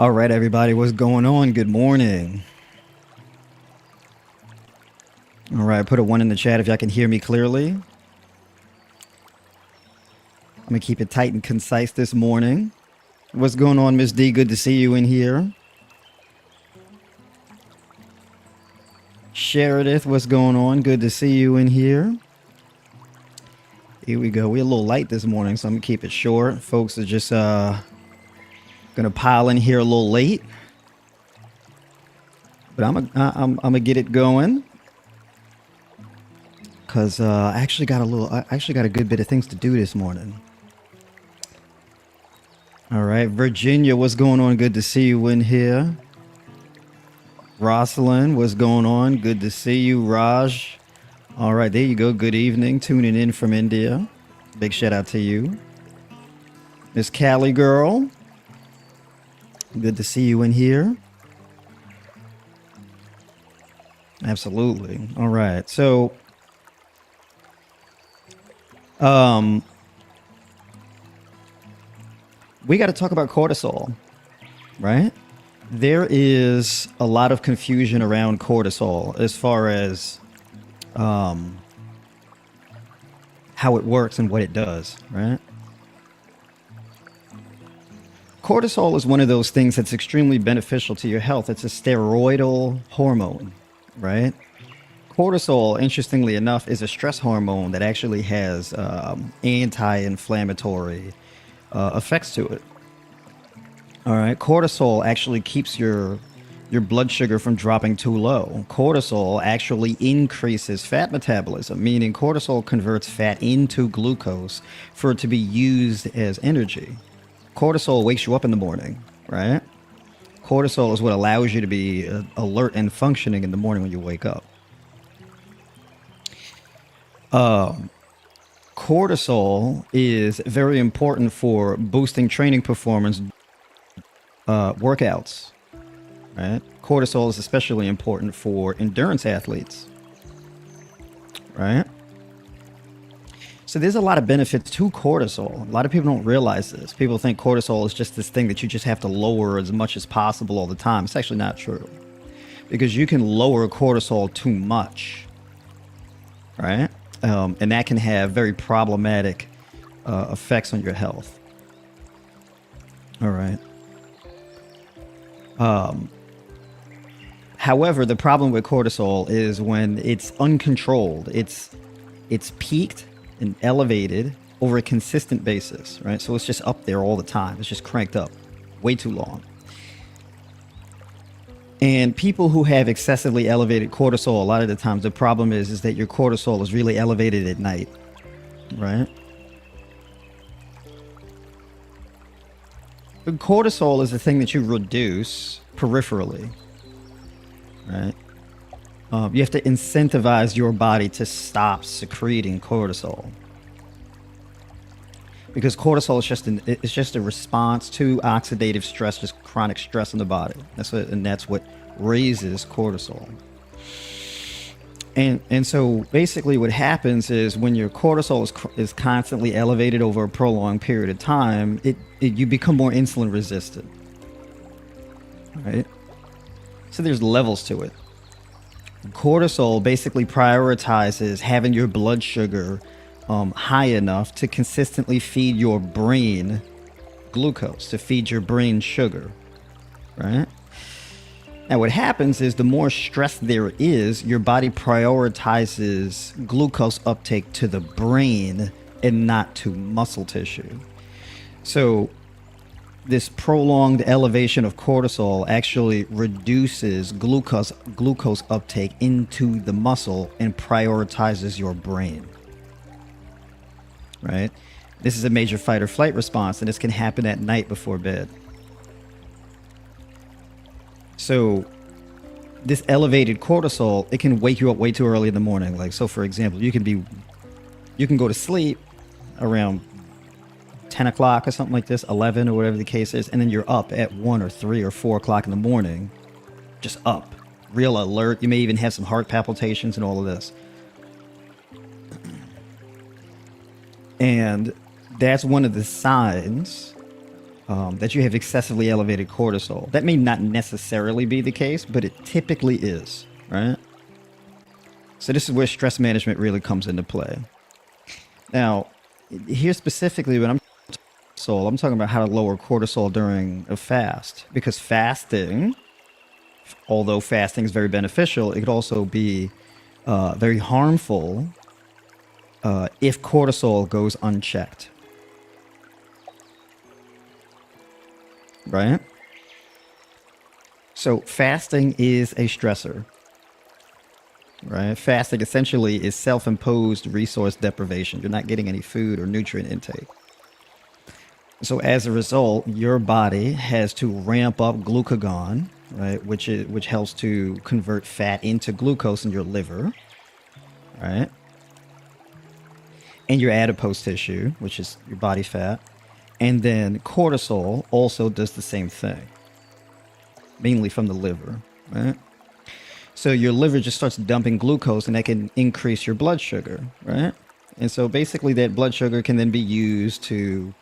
All right, everybody, what's going on? Good morning. All right, put a 1 in the chat if y'all can hear me clearly. I'm going to keep it tight and concise this morning. What's going on, Miss D? Good to see you in here. Sheridith, what's going on? Good to see you in here. Here we go. We're a little light this morning, so I'm going to keep it short. Folks are just going to pile in here a little late. But I'm gonna get it going. Cause I actually got a good bit of things to do this morning. All right, Virginia, what's going on? Good to see you in here. Rosalind, what's going on? Good to see you. Raj. All right, there you go. Good evening. Tuning in from India. Big shout out to you. Miss Callie girl. Good to see you in here. Absolutely. All right. So we got to talk about cortisol, right? There is a lot of confusion around cortisol as far as how it works and what it does, right? Cortisol is one of those things that's extremely beneficial to your health. It's a steroidal hormone, right? Cortisol, interestingly enough, is a stress hormone that actually has anti-inflammatory effects to it. All right, cortisol actually keeps your blood sugar from dropping too low. Cortisol actually increases fat metabolism, meaning cortisol converts fat into glucose for it to be used as energy. Cortisol wakes you up in the morning, right? Cortisol is what allows you to be alert and functioning in the morning when you wake up. Cortisol is very important for boosting training performance, workouts, right? Cortisol is especially important for endurance athletes, right? So there's a lot of benefits to cortisol. A lot of people don't realize this. People think cortisol is just this thing that you just have to lower as much as possible all the time. It's actually not true, because you can lower cortisol too much, right? And that can have very problematic effects on your health. All right. However, the problem with cortisol is when it's uncontrolled. It's peaked and elevated over a consistent basis, right? So it's just up there all the time. It's just cranked up way too long. And people who have excessively elevated cortisol, a lot of the times the problem is that your cortisol is really elevated at night, right? But cortisol is the thing that you reduce peripherally, right? You have to incentivize your body to stop secreting cortisol, because cortisol is just a response to oxidative stress, just chronic stress in the body. That's what raises cortisol. And so basically what happens is when your cortisol is constantly elevated over a prolonged period of time, you become more insulin resistant, right? So there's levels to it. Cortisol basically prioritizes having your blood sugar high enough to consistently feed your brain glucose, to feed your brain sugar, right? Now what happens is the more stress there is, your body prioritizes glucose uptake to the brain and not to muscle tissue. So this prolonged elevation of cortisol actually reduces glucose uptake into the muscle and prioritizes your brain, right? This is a major fight or flight response, and this can happen at night before bed. So this elevated cortisol, it can wake you up way too early in the morning. Like, so for example, you can go to sleep around 10 o'clock or something like this, 11 or whatever the case is, and then you're up at 1 or 3 or 4 o'clock in the morning, just up, real alert. You may even have some heart palpitations and all of this. And that's one of the signs that you have excessively elevated cortisol. That may not necessarily be the case, but it typically is, right? So this is where stress management really comes into play. Now, here specifically, when I'm talking about how to lower cortisol during a fast, because fasting, although fasting is very beneficial, it could also be very harmful if cortisol goes unchecked. Right? So fasting is a stressor. Right? Fasting essentially is self-imposed resource deprivation. You're not getting any food or nutrient intake. So as a result, your body has to ramp up glucagon, right, which helps to convert fat into glucose in your liver, right? And your adipose tissue, which is your body fat. And then cortisol also does the same thing, mainly from the liver, right? So your liver just starts dumping glucose, and that can increase your blood sugar, right? And so basically that blood sugar can then be used to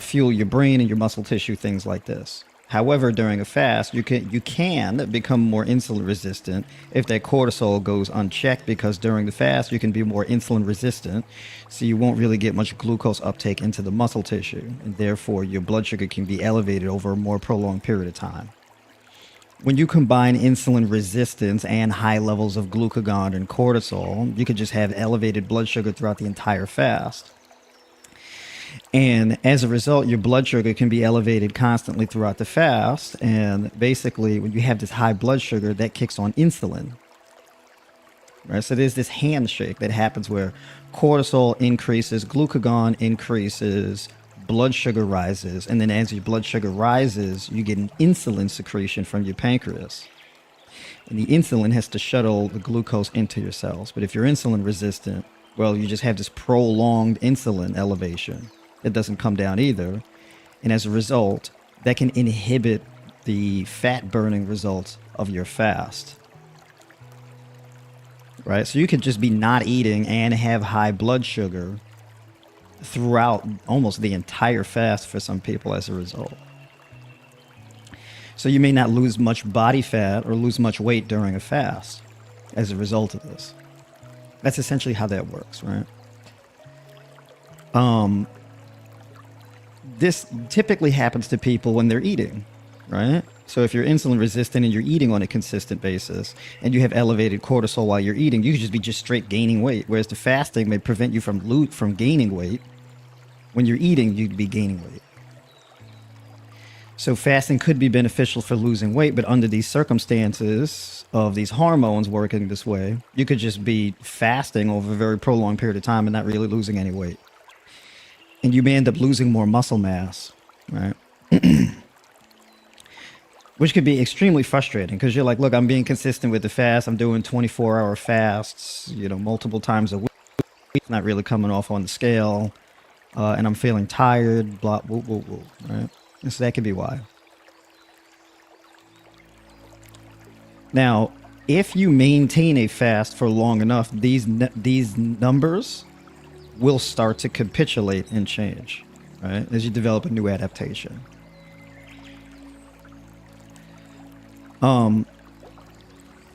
fuel your brain and your muscle tissue, things like this. However, during a fast, you can become more insulin resistant if that cortisol goes unchecked, because during the fast, you can be more insulin resistant, so you won't really get much glucose uptake into the muscle tissue, and therefore your blood sugar can be elevated over a more prolonged period of time. When you combine insulin resistance and high levels of glucagon and cortisol, you could just have elevated blood sugar throughout the entire fast. And as a result, your blood sugar can be elevated constantly throughout the fast. And basically, when you have this high blood sugar, that kicks on insulin. Right? So there's this handshake that happens where cortisol increases, glucagon increases, blood sugar rises. And then as your blood sugar rises, you get an insulin secretion from your pancreas. And the insulin has to shuttle the glucose into your cells. But if you're insulin resistant, well, you just have this prolonged insulin elevation. It doesn't come down either. And as a result, that can inhibit the fat burning results of your fast. Right? So you could just be not eating and have high blood sugar throughout almost the entire fast for some people as a result. So you may not lose much body fat or lose much weight during a fast as a result of this. That's essentially how that works, right? This typically happens to people when they're eating, right? So if you're insulin resistant and you're eating on a consistent basis and you have elevated cortisol while you're eating, you could just be straight gaining weight. Whereas the fasting may prevent you from gaining weight. When you're eating, you'd be gaining weight. So fasting could be beneficial for losing weight, but under these circumstances of these hormones working this way, you could just be fasting over a very prolonged period of time and not really losing any weight. And you may end up losing more muscle mass, right? Which could be extremely frustrating, because you're like, look, I'm being consistent with the fast. I'm doing 24-hour fasts, multiple times a week. It's not really coming off on the scale. And I'm feeling tired, blah, woo, woo, woo, right? And so that could be why. Now, if you maintain a fast for long enough, these numbers will start to capitulate and change, right? As you develop a new adaptation. And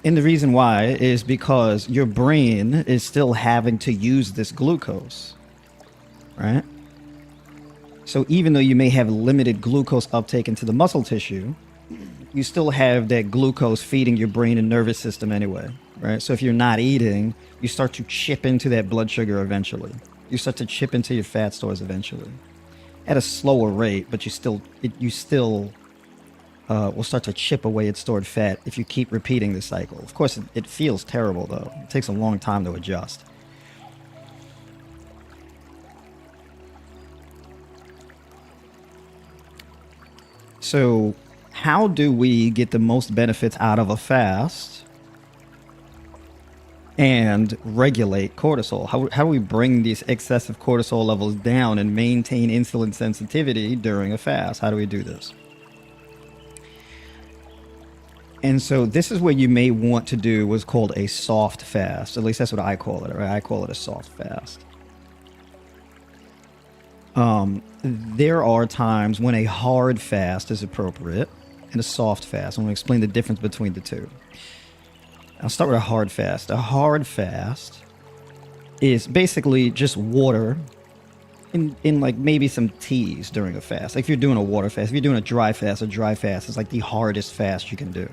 the reason why is because your brain is still having to use this glucose, right? So even though you may have limited glucose uptake into the muscle tissue, you still have that glucose feeding your brain and nervous system anyway, right? So if you're not eating, you start to chip into that blood sugar eventually. You start to chip into your fat stores eventually, at a slower rate, but you still will start to chip away at stored fat if you keep repeating the cycle. Of course, it feels terrible though. It takes a long time to adjust. So how do we get the most benefits out of a fast and regulate cortisol? How do we bring these excessive cortisol levels down and maintain insulin sensitivity during a fast? How do we do this? And so this is where you may want to do what's called a soft fast. At least that's what I call it, right? I call it a soft fast. There are times when a hard fast is appropriate and a soft fast. I'm going to explain the difference between the two. I'll start with a hard fast. A hard fast is basically just water in like maybe some teas during a fast. Like if you're doing a water fast, if you're doing a dry fast is like the hardest fast you can do.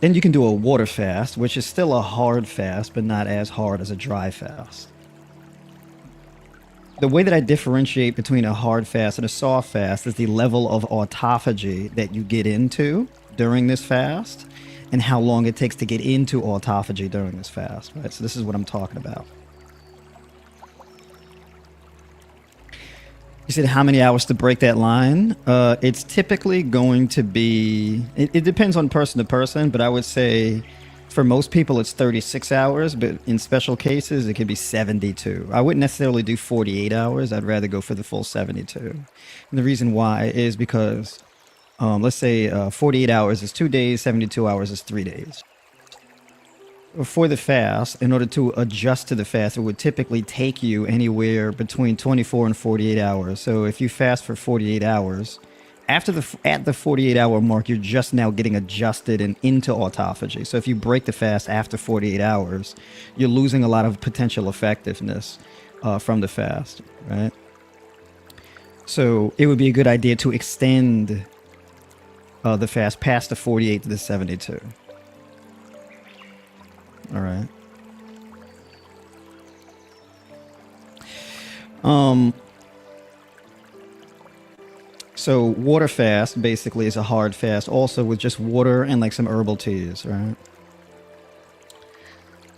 Then you can do a water fast, which is still a hard fast, but not as hard as a dry fast. The way that I differentiate between a hard fast and a soft fast is the level of autophagy that you get into during this fast and how long it takes to get into autophagy during this fast, right? So this is what I'm talking about. You said how many hours to break that line? It's typically going to be, it depends on person to person, but I would say for most people it's 36 hours, but in special cases it could be 72. I wouldn't necessarily do 48 hours. I'd rather go for the full 72. And the reason why is because, let's say 48 hours is 2 days, 72 hours is 3 days. For the fast, in order to adjust to the fast, it would typically take you anywhere between 24 and 48 hours. So if you fast for 48 hours, at the 48-hour mark, you're just now getting adjusted and into autophagy. So if you break the fast after 48 hours, you're losing a lot of potential effectiveness from the fast, right? So it would be a good idea to extend the fast past the 48 to the 72. All right. So water fast basically is a hard fast, also with just water and like some herbal teas, right?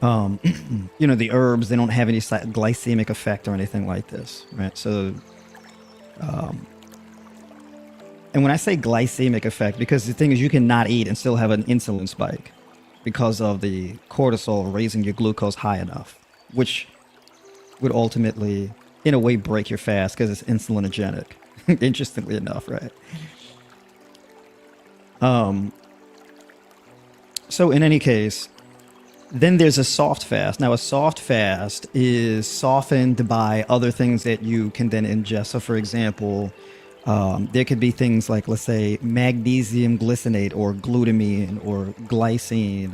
You know, the herbs, they don't have any glycemic effect or anything like this, right? So, and when I say glycemic effect, because the thing is you cannot eat and still have an insulin spike because of the cortisol raising your glucose high enough, which would ultimately, in a way, break your fast because it's insulinogenic. Interestingly enough, right? So in any case, then there's a soft fast. Now, a soft fast is softened by other things that you can then ingest. So, for example, there could be things like, let's say, magnesium glycinate or glutamine or glycine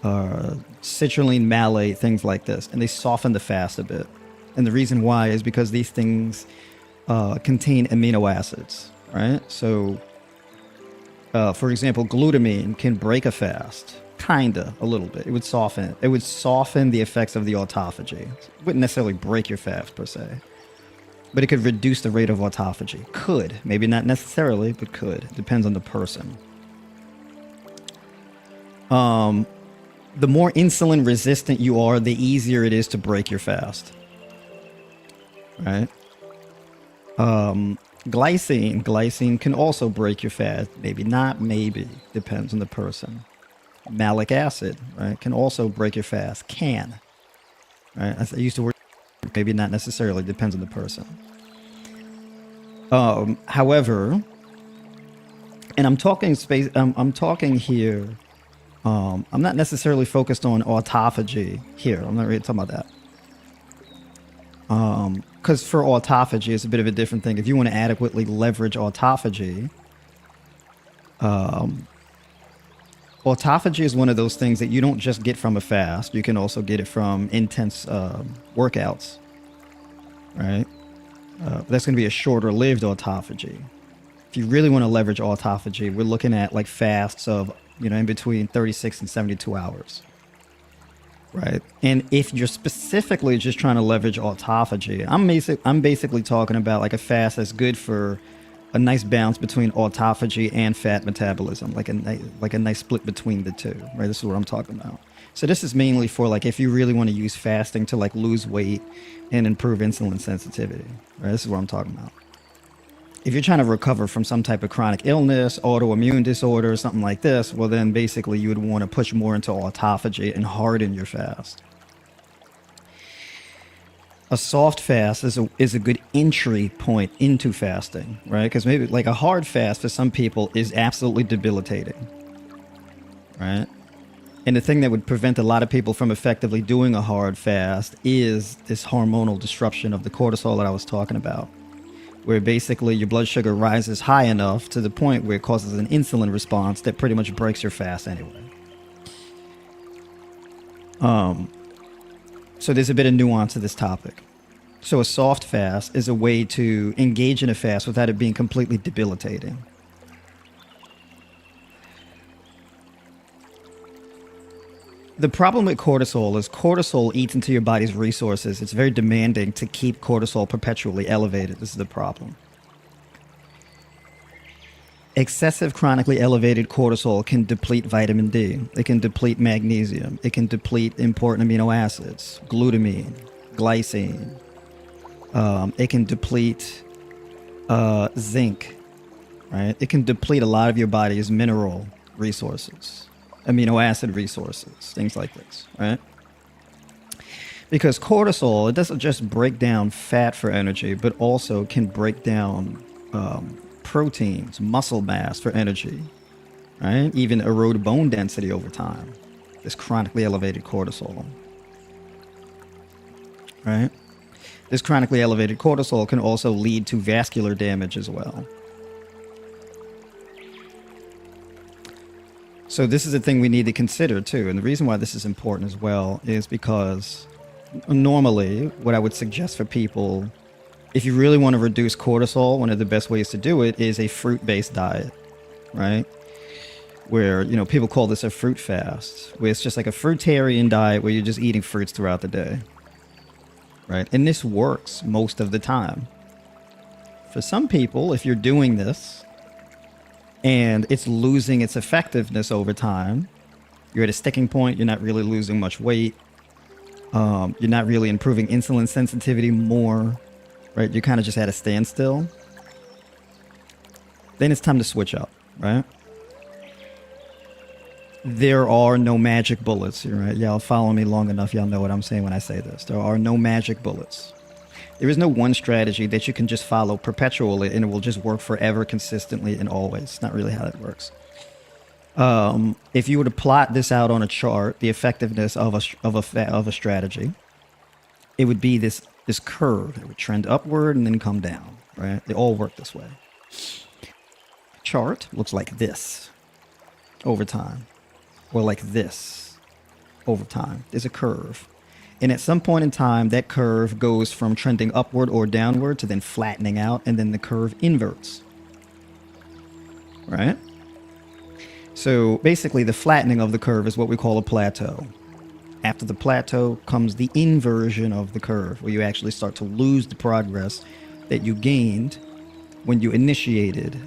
or citrulline malate, things like this. And they soften the fast a bit. And the reason why is because these things contain amino acids, right? So, for example, glutamine can break a fast, kinda, a little bit. It would soften it. It would soften the effects of the autophagy. It wouldn't necessarily break your fast per se, but it could reduce the rate of autophagy. Could, maybe not necessarily, but could. Depends on the person. The more insulin resistant you are, the easier it is to break your fast, right? Glycine can also break your fast. Maybe not, maybe. Depends on the person. Malic acid, right, can also break your fast. Can. Right? I used to work, maybe not necessarily. Depends on the person. However, and I'm talking space. I'm talking here. I'm not necessarily focused on autophagy here. I'm not really talking about that. Because for autophagy, it's a bit of a different thing. If you want to adequately leverage autophagy, autophagy is one of those things that you don't just get from a fast. You can also get it from intense workouts, right? That's going to be a shorter-lived autophagy. If you really want to leverage autophagy, we're looking at like fasts of, in between 36 and 72 hours. Right. And if you're specifically just trying to leverage autophagy, I'm basically talking about like a fast that's good for a nice balance between autophagy and fat metabolism, like a nice split between the two. Right. This is what I'm talking about. So this is mainly for like if you really want to use fasting to like lose weight and improve insulin sensitivity. Right. This is what I'm talking about. If you're trying to recover from some type of chronic illness, autoimmune disorder, something like this, well, then basically you would want to push more into autophagy and harden your fast. A soft fast is a good entry point into fasting, right? Because maybe like a hard fast for some people is absolutely debilitating, right? And the thing that would prevent a lot of people from effectively doing a hard fast is this hormonal disruption of the cortisol that I was talking about, where basically your blood sugar rises high enough to the point where it causes an insulin response that pretty much breaks your fast anyway. So there's a bit of nuance to this topic. So a soft fast is a way to engage in a fast without it being completely debilitating. The problem with cortisol is cortisol eats into your body's resources. It's very demanding to keep cortisol perpetually elevated. This is the problem. Excessive chronically elevated cortisol can deplete vitamin D. It can deplete magnesium. It can deplete important amino acids, glutamine, glycine. It can deplete zinc, right? It can deplete a lot of your body's mineral resources, amino acid resources, things like this, right? Because cortisol, it doesn't just break down fat for energy, but also can break down proteins, muscle mass for energy, right? Even erode bone density over time. This chronically elevated cortisol, right? This chronically elevated cortisol can also lead to vascular damage as well. So this is a thing we need to consider too. And the reason why this is important as well is because normally what I would suggest for people, if you really want to reduce cortisol, one of the best ways to do it is a fruit-based diet, right? Where, you know, people call this a fruit fast, where it's just like a fruitarian diet where you're just eating fruits throughout the day, right? And this works most of the time. For some people, if you're doing this and it's losing its effectiveness over time, you're at a sticking point, you're not really losing much weight, you're not really improving insulin sensitivity more, right? You're kind of just at a standstill. Then it's time to switch up, right? There are no magic bullets, right? Y'all follow me long enough, y'all know what I'm saying when I say this. There are no magic bullets. There is no one strategy that you can just follow perpetually and it will just work forever, consistently, and always. It's not really how that works. If you were to plot this out on a chart, the effectiveness of a strategy, it would be this curve. It would trend upward and then come down, right? They all work this way. Chart looks like this over time, or like this over time. There's a curve. And at some point in time, that curve goes from trending upward or downward to then flattening out, and then the curve inverts, right? So basically the flattening of the curve is what we call a plateau. After the plateau comes the inversion of the curve, where you actually start to lose the progress that you gained when you initiated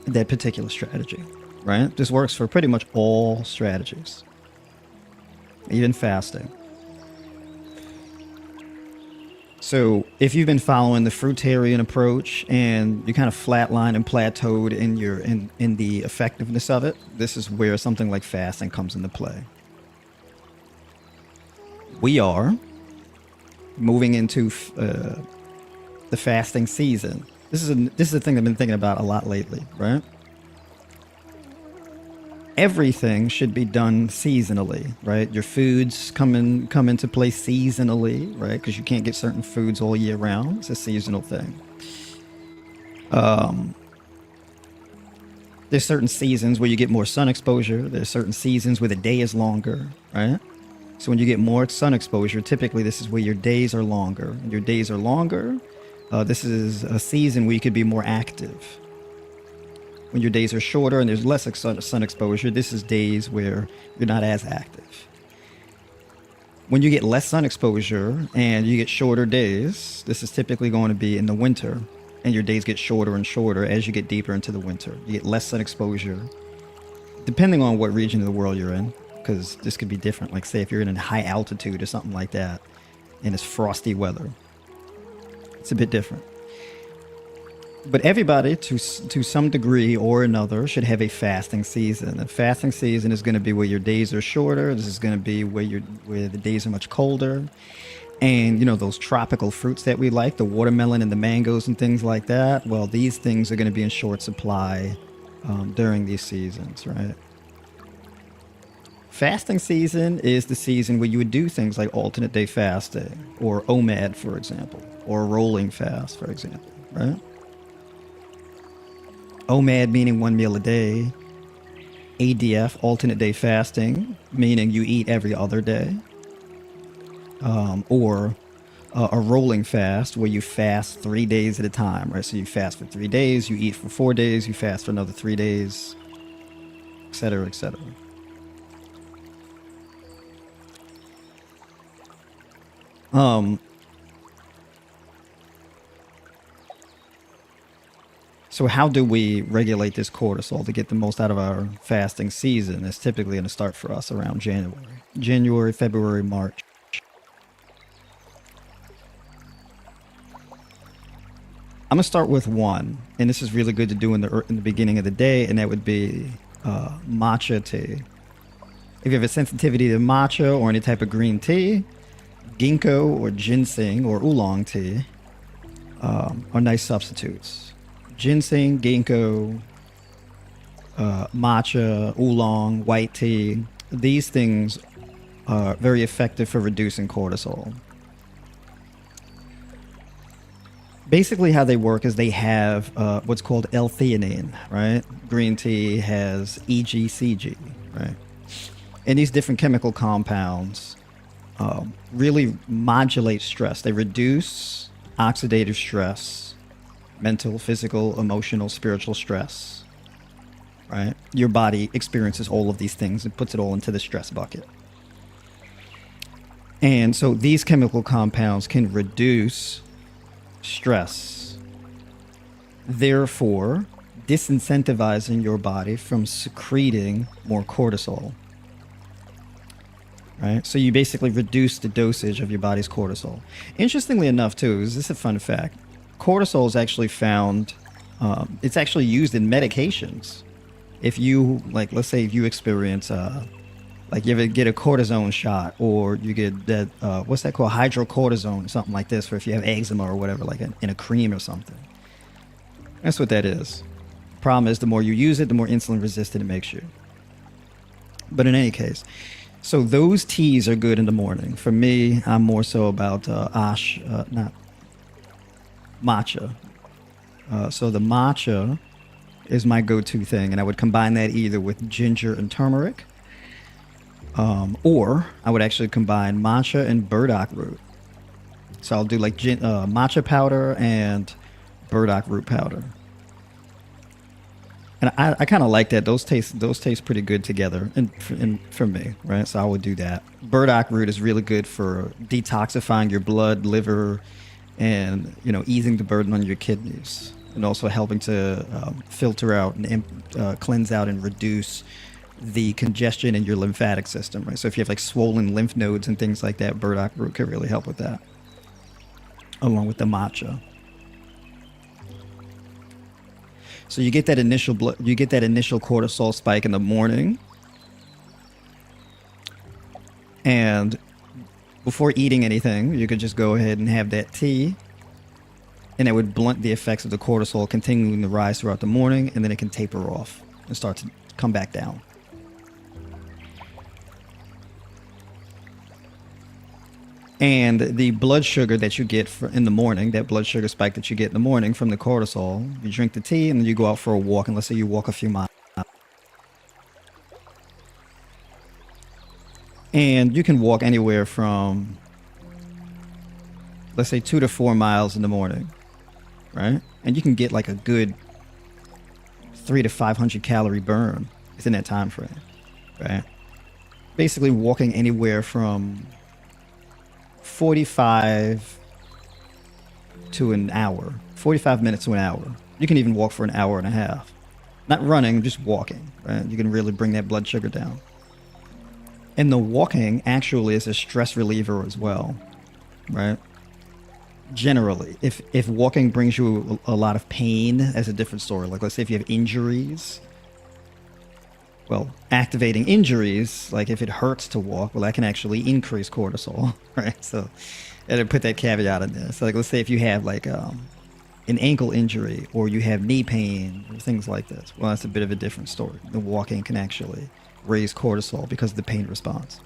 that particular strategy, right? This works for pretty much all strategies, even fasting. So if you've been following the fruitarian approach and you kind of flatline and plateaued in the effectiveness of it, this is where something like fasting comes into play. We are moving into the fasting season. This is a thing I've been thinking about a lot lately, right? Everything should be done seasonally, right? Your foods come into play seasonally, right? Because you can't get certain foods all year round. It's a seasonal thing. There's certain seasons where you get more sun exposure. There's certain seasons where the day is longer, right? So when you get more sun exposure, typically this is where your days are longer. And your days are longer. This is a season where you could be more active. When your days are shorter and there's less sun exposure, this is days where you're not as active. When you get less sun exposure and you get shorter days, this is typically going to be in the winter, and your days get shorter and shorter as you get deeper into the winter. You get less sun exposure, depending on what region of the world you're in, because this could be different. Like say if you're in a high altitude or something like that, and it's frosty weather, it's a bit different. But everybody, to some degree or another, should have a fasting season. A fasting season is going to be where your days are shorter. This is going to be where the days are much colder. And, you know, those tropical fruits that we like, the watermelon and the mangoes and things like that, well, these things are going to be in short supply during these seasons, right? Fasting season is the season where you would do things like alternate day fasting or OMAD, for example, or rolling fast, for example, right? OMAD meaning 1 meal a day. ADF, alternate day fasting, meaning you eat every other day. Or a rolling fast where you fast 3 days at a time, right? So you fast for 3 days, you eat for 4 days, you fast for another 3 days, etc., etc. So how do we regulate this cortisol to get the most out of our fasting season? It's typically going to start for us around January, February, March. I'm gonna start with one, and this is really good to do in the beginning of the day, and that would be matcha tea. If you have a sensitivity to matcha or any type of green tea, ginkgo or ginseng or oolong tea are nice substitutes. Ginseng, ginkgo, matcha, oolong, white tea, these things are very effective for reducing cortisol. Basically, how they work is they have what's called L-theanine, right? Green tea has EGCG, right? And these different chemical compounds really modulate stress. They reduce oxidative stress, mental, physical, emotional, spiritual stress, right? Your body experiences all of these things and puts it all into the stress bucket. And so these chemical compounds can reduce stress, therefore disincentivizing your body from secreting more cortisol, right? So you basically reduce the dosage of your body's cortisol. Interestingly enough, too, is this a fun fact? Cortisol is actually found, it's actually used in medications. If you, like, let's say if you experience like you ever get a cortisone shot, or you get that what's that called, hydrocortisone, something like this, for if you have eczema or whatever, like in a cream or something. That's what that is. Problem is, the more you use it, the more insulin resistant it makes you. But in any case, so those teas are good in the morning. For me, I'm more so about not matcha. So the matcha is my go-to thing, and I would combine that either with ginger and turmeric, or I would actually combine matcha and burdock root. So I'll do like matcha powder and burdock root powder. And I kind of like that. Those taste pretty good together, and for me, right? So I would do that. Burdock root is really good for detoxifying your blood, liver, and easing the burden on your kidneys, and also helping to filter out and cleanse out and reduce the congestion in your lymphatic system, right? So if you have like swollen lymph nodes and things like that, burdock root can really help with that, along with the matcha. So you get that initial cortisol spike in the morning, and before eating anything, you could just go ahead and have that tea, and it would blunt the effects of the cortisol continuing to rise throughout the morning, and then it can taper off and start to come back down. And the blood sugar that you get in the morning, that blood sugar spike that you get in the morning from the cortisol, you drink the tea and then you go out for a walk, and let's say you walk a few miles. And you can walk anywhere from, let's say, 2 to 4 miles in the morning, right? And you can get like a good 300 to 500 calorie burn within that time frame, right? Basically walking anywhere from 45 to an hour, 45 minutes to an hour. You can even walk for an hour and a half. Not running, just walking, right? You can really bring that blood sugar down. And the walking actually is a stress reliever as well, right? Generally, if walking brings you a lot of pain, that's a different story. Like, let's say if you have injuries, well, activating injuries, like if it hurts to walk, well, that can actually increase cortisol, right? So, and put that caveat in there. So, like, let's say if you have like an ankle injury, or you have knee pain, or things like this, well, that's a bit of a different story. The walking can actually raise cortisol because of the pain response.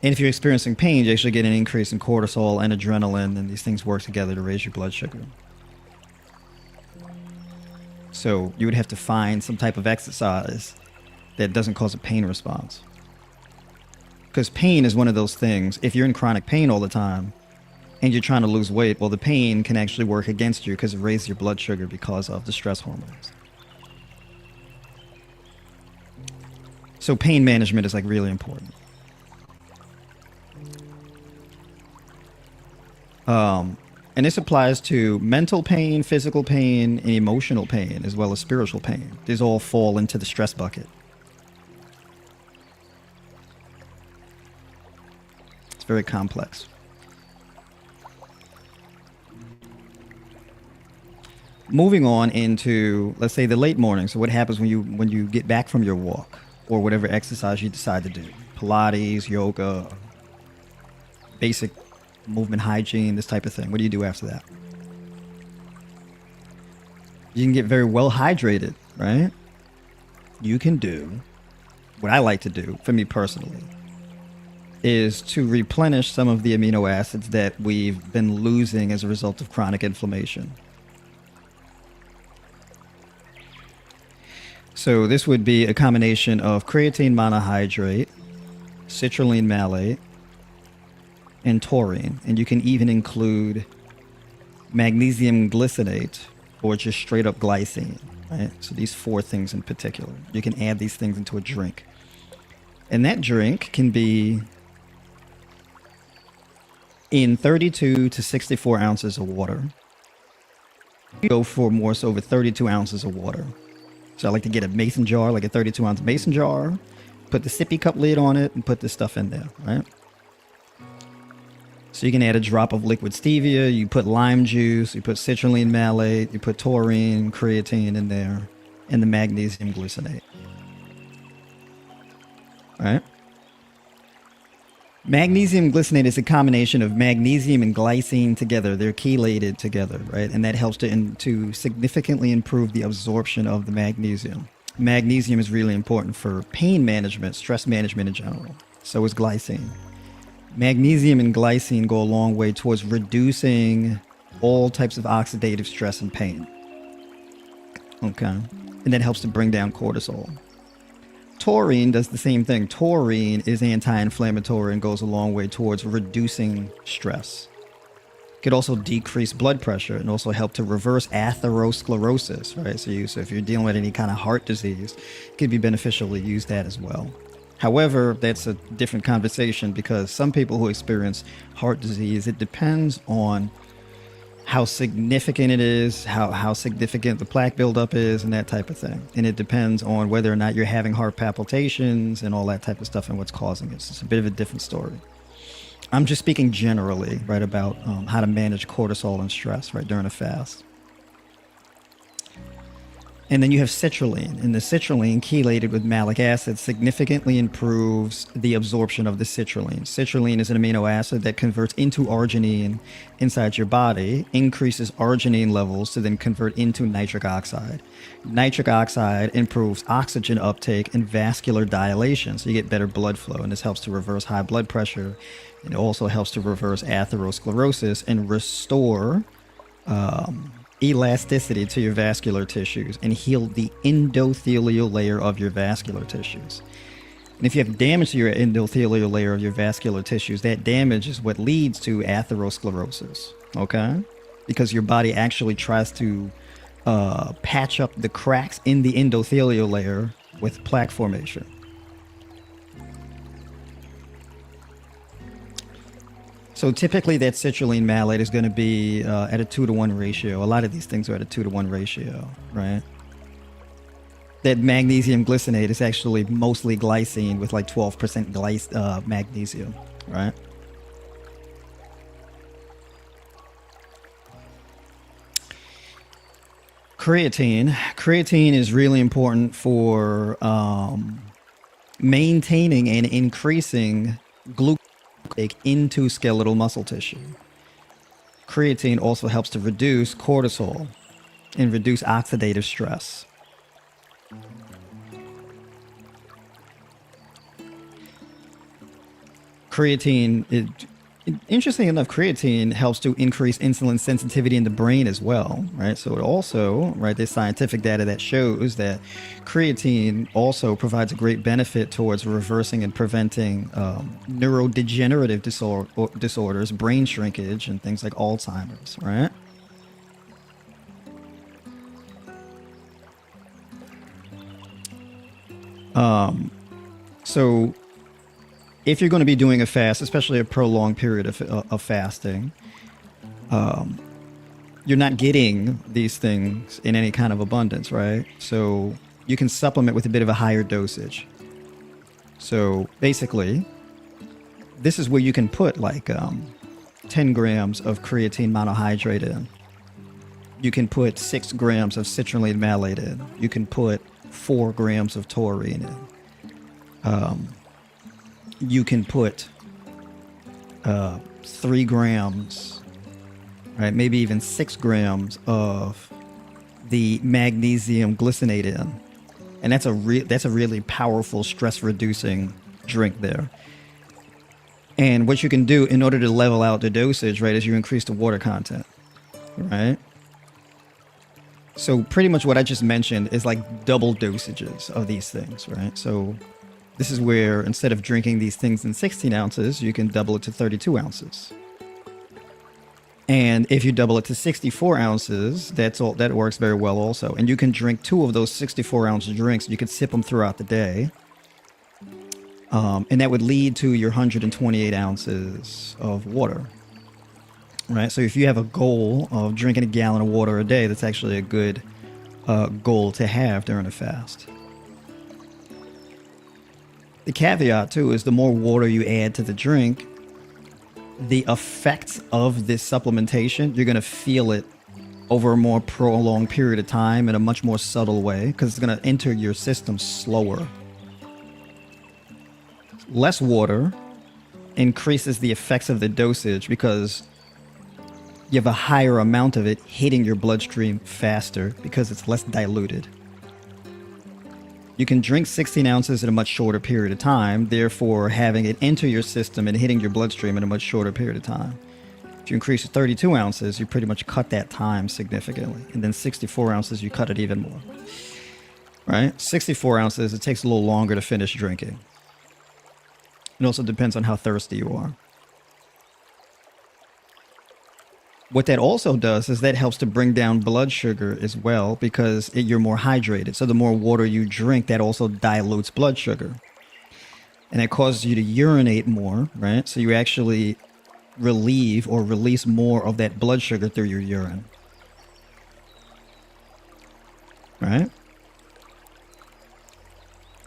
And if you're experiencing pain, you actually get an increase in cortisol and adrenaline, and these things work together to raise your blood sugar. So you would have to find some type of exercise that doesn't cause a pain response. Because pain is one of those things, if you're in chronic pain all the time and you're trying to lose weight, well, the pain can actually work against you because it raises your blood sugar because of the stress hormones. So pain management is like really important. And this applies to mental pain, physical pain, and emotional pain, as well as spiritual pain. These all fall into the stress bucket. It's very complex. Moving on into, let's say, the late morning. So what happens when you get back from your walk or whatever exercise you decide to do? Pilates, yoga, basic movement hygiene, this type of thing. What do you do after that? You can get very well hydrated, right? You can do what I like to do, for me personally, is to replenish some of the amino acids that we've been losing as a result of chronic inflammation. So this would be a combination of creatine monohydrate, citrulline malate, and taurine. And you can even include magnesium glycinate or just straight up glycine, right? So these 4 things in particular. You can add these things into a drink. And that drink can be in 32 to 64 ounces of water. You go for more so over 32 ounces of water. So I like to get a mason jar, like a 32 ounce mason jar, put the sippy cup lid on it and put this stuff in there, right? So you can add a drop of liquid stevia, you put lime juice, you put citrulline malate, you put taurine, creatine in there, and the magnesium glycinate. All right? Magnesium glycinate is a combination of magnesium and glycine together. They're chelated together, right? And that helps to significantly improve the absorption of the magnesium. Magnesium is really important for pain management, stress management in general. So is glycine. Magnesium and glycine go a long way towards reducing all types of oxidative stress and pain. Okay. And that helps to bring down cortisol. Taurine does the same thing. Taurine is anti-inflammatory and goes a long way towards reducing stress. It could also decrease blood pressure and also help to reverse atherosclerosis, right? So if you're dealing with any kind of heart disease, it could be beneficial to use that as well. However, that's a different conversation because some people who experience heart disease, it depends on how significant it is, how significant the plaque buildup is, and that type of thing. And it depends on whether or not you're having heart palpitations and all that type of stuff and what's causing it. So it's a bit of a different story. I'm just speaking generally, right, about how to manage cortisol and stress, right, during a fast. And then you have citrulline, and the citrulline chelated with malic acid significantly improves the absorption of the citrulline. Citrulline is an amino acid that converts into arginine inside your body, increases arginine levels to then convert into nitric oxide. Nitric oxide improves oxygen uptake and vascular dilation, so you get better blood flow, and this helps to reverse high blood pressure. It also helps to reverse atherosclerosis and restore elasticity to your vascular tissues and heal the endothelial layer of your vascular tissues. And if you have damage to your endothelial layer of your vascular tissues, that damage is what leads to atherosclerosis, okay? Because your body actually tries to patch up the cracks in the endothelial layer with plaque formation. So typically that citrulline malate is going to be at a 2-to-1 ratio. A lot of these things are at a 2-to-1 ratio, right? That magnesium glycinate is actually mostly glycine with like 12% magnesium, right? Creatine is really important for maintaining and increasing glucose into skeletal muscle tissue. Creatine also helps to reduce cortisol and reduce oxidative stress. Interesting enough, creatine helps to increase insulin sensitivity in the brain as well, right? So it also, right, there's scientific data that shows that creatine also provides a great benefit towards reversing and preventing neurodegenerative disorders, brain shrinkage, and things like Alzheimer's, right? So if you're going to be doing a fast, especially a prolonged period of fasting, you're not getting these things in any kind of abundance, right? So you can supplement with a bit of a higher dosage. So basically, this is where you can put like 10 grams of creatine monohydrate in. You can put 6 grams of citrulline malate in. You can put 4 grams of taurine in. You can put 3 grams, right? Maybe even 6 grams of the magnesium glycinate in, and that's a really powerful stress reducing drink there. And what you can do in order to level out the dosage, right, is you increase the water content, right? So pretty much what I just mentioned is like double dosages of these things, right? So this is where instead of drinking these things in 16 ounces, you can double it to 32 ounces. And if you double it to 64 ounces, that works very well also. And you can drink 2 of those 64-ounce drinks. You could sip them throughout the day. And that would lead to your 128 ounces of water, right? So if you have a goal of drinking a gallon of water a day, that's actually a good goal to have during a fast. The caveat too is the more water you add to the drink, the effects of this supplementation, you're going to feel it over a more prolonged period of time in a much more subtle way, because it's going to enter your system slower. Less water increases the effects of the dosage because you have a higher amount of it hitting your bloodstream faster because it's less diluted. You can drink 16 ounces in a much shorter period of time, therefore having it enter your system and hitting your bloodstream in a much shorter period of time. If you increase to 32 ounces, you pretty much cut that time significantly. And then 64 ounces, you cut it even more. Right? 64 ounces, it takes a little longer to finish drinking. It also depends on how thirsty you are. What that also does is that helps to bring down blood sugar as well, because you're more hydrated. So the more water you drink, that also dilutes blood sugar. And it causes you to urinate more, right? So you actually relieve or release more of that blood sugar through your urine. Right?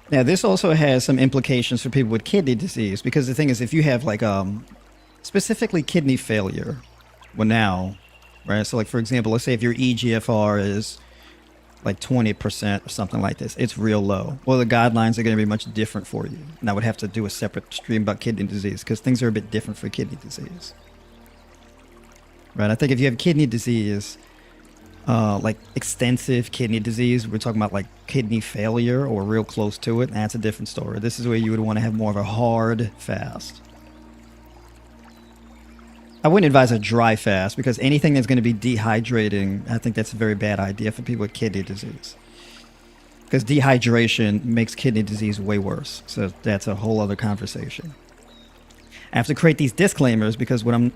Now, this also has some implications for people with kidney disease, because the thing is, if you have like specifically kidney failure, well now, right? So like, for example, let's say if your EGFR is like 20% or something like this, it's real low. Well, the guidelines are going to be much different for you. And I would have to do a separate stream about kidney disease because things are a bit different for kidney disease. Right? I think if you have kidney disease, like extensive kidney disease, we're talking about like kidney failure or real close to it, that's a different story. This is where you would want to have more of a hard fast. I wouldn't advise a dry fast because anything that's going to be dehydrating, I think that's a very bad idea for people with kidney disease. Because dehydration makes kidney disease way worse. So that's a whole other conversation. I have to create these disclaimers because what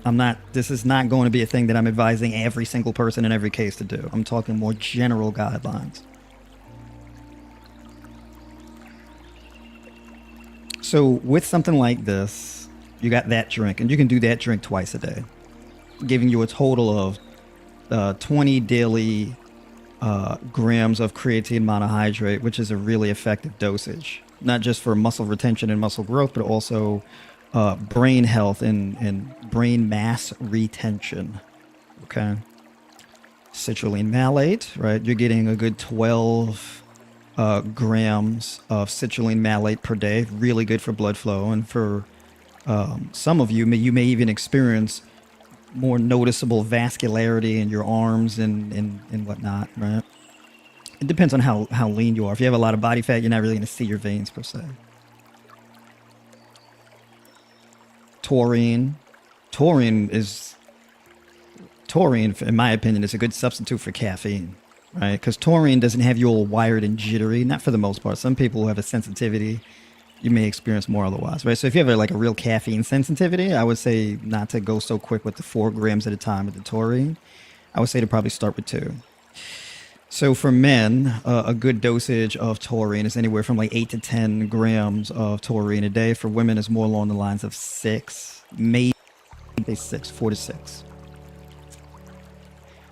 this is not going to be a thing that I'm advising every single person in every case to do. I'm talking more general guidelines. So with something like this, you got that drink, and you can do that drink twice a day, giving you a total of 20 daily grams of creatine monohydrate, which is a really effective dosage, not just for muscle retention and muscle growth, but also brain health and brain mass retention. Okay. Citrulline malate, right? You're getting a good 12 grams of citrulline malate per day. Really good for blood flow, and for some of you may even experience more noticeable vascularity in your arms and whatnot, right? It depends on how lean you are. If you have a lot of body fat, you're not really going to see your veins per se. taurine. Taurine, in my opinion, is a good substitute for caffeine, right? Because taurine doesn't have you all wired and jittery, not for the most part. Some people who have a sensitivity, you may experience more otherwise, right? So if you have a real caffeine sensitivity, I would say not to go so quick with the 4 grams at a time with the taurine. I would say to probably start with 2. So for men, a good dosage of taurine is anywhere from like 8 to 10 grams of taurine a day. For women, it's more along the lines of 6, maybe 6, 4 to 6.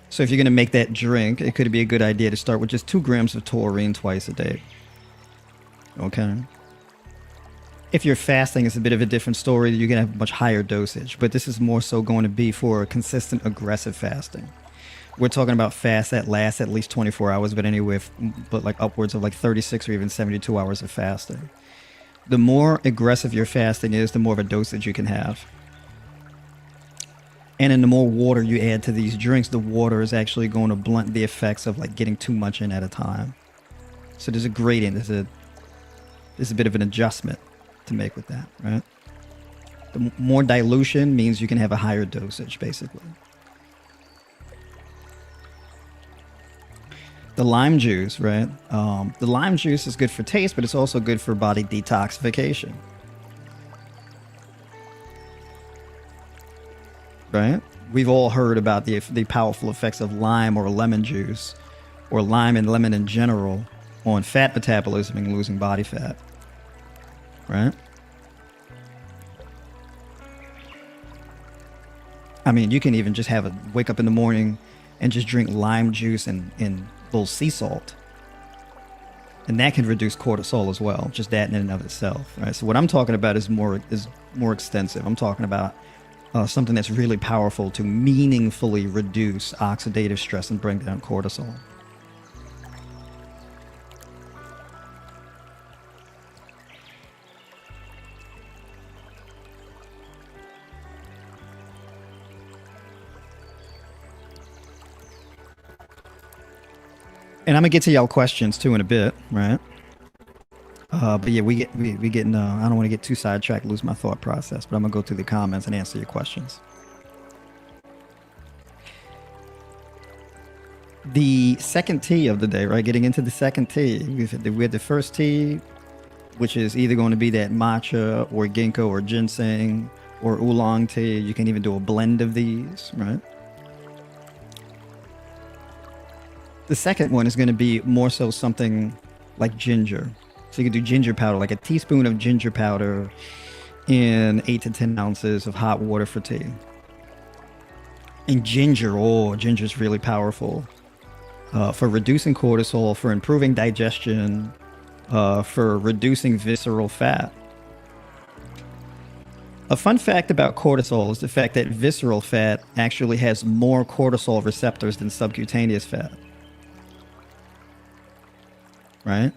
So if you're going to make that drink, it could be a good idea to start with just 2 grams of taurine twice a day. Okay. If you're fasting, it's a bit of a different story. You're going to have a much higher dosage, but this is more so going to be for consistent aggressive fasting. We're talking about fast that lasts at least 24 hours, but like upwards of like 36 or even 72 hours of fasting. The more aggressive your fasting is, the more of a dosage you can have. And then the more water you add to these drinks, the water is actually going to blunt the effects of like getting too much in at a time. So there's a gradient, there's a bit of an adjustment to make with that, right? The more dilution means you can have a higher dosage, basically. The lime juice, right? The lime juice is good for taste, but it's also good for body detoxification. Right? We've all heard about the powerful effects of lime or lemon juice, or lime and lemon in general, on fat metabolism and losing body fat. Right? I mean, you can even just wake up in the morning and just drink lime juice and little sea salt, and that can reduce cortisol as well, just that in and of itself, right? So what I'm talking about is more extensive. I'm talking about something that's really powerful to meaningfully reduce oxidative stress and bring down cortisol. And I'm gonna get to y'all questions too in a bit, right? But yeah, we getting. I don't want to get too sidetracked, lose my thought process. But I'm gonna go through the comments and answer your questions. The second tea of the day, right? Getting into the second tea, we had the first tea, which is either going to be that matcha or ginkgo or ginseng or oolong tea. You can even do a blend of these, right? The second one is going to be more so something like ginger. So you can do ginger powder, like a teaspoon of ginger powder in 8 to 10 ounces of hot water for tea. And ginger is really powerful for reducing cortisol, for improving digestion, for reducing visceral fat. A fun fact about cortisol is the fact that visceral fat actually has more cortisol receptors than subcutaneous fat. Right?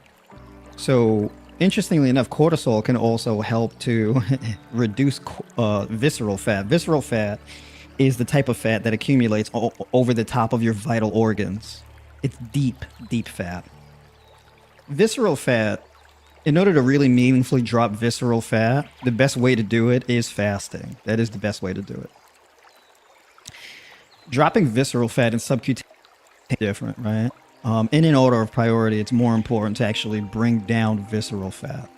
So, interestingly enough, cortisol can also help to reduce visceral fat. Visceral fat is the type of fat that accumulates over the top of your vital organs. It's deep, deep fat. Visceral fat, in order to really meaningfully drop visceral fat, the best way to do it is fasting. That is the best way to do it. Dropping visceral fat and subcutaneous is different, right? In an order of priority, it's more important to actually bring down visceral fat.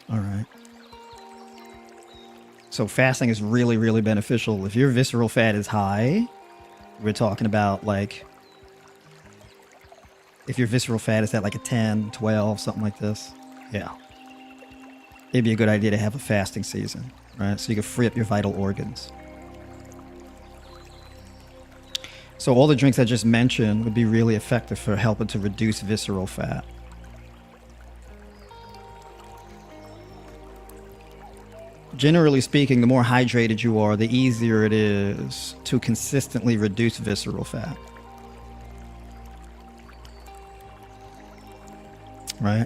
All right. So fasting is really, really beneficial. If your visceral fat is high, we're talking about like, if your visceral fat is at like a 10, 12, something like this, yeah, it'd be a good idea to have a fasting season, right? So you can free up your vital organs. So all the drinks I just mentioned would be really effective for helping to reduce visceral fat. Generally speaking, the more hydrated you are, the easier it is to consistently reduce visceral fat. Right?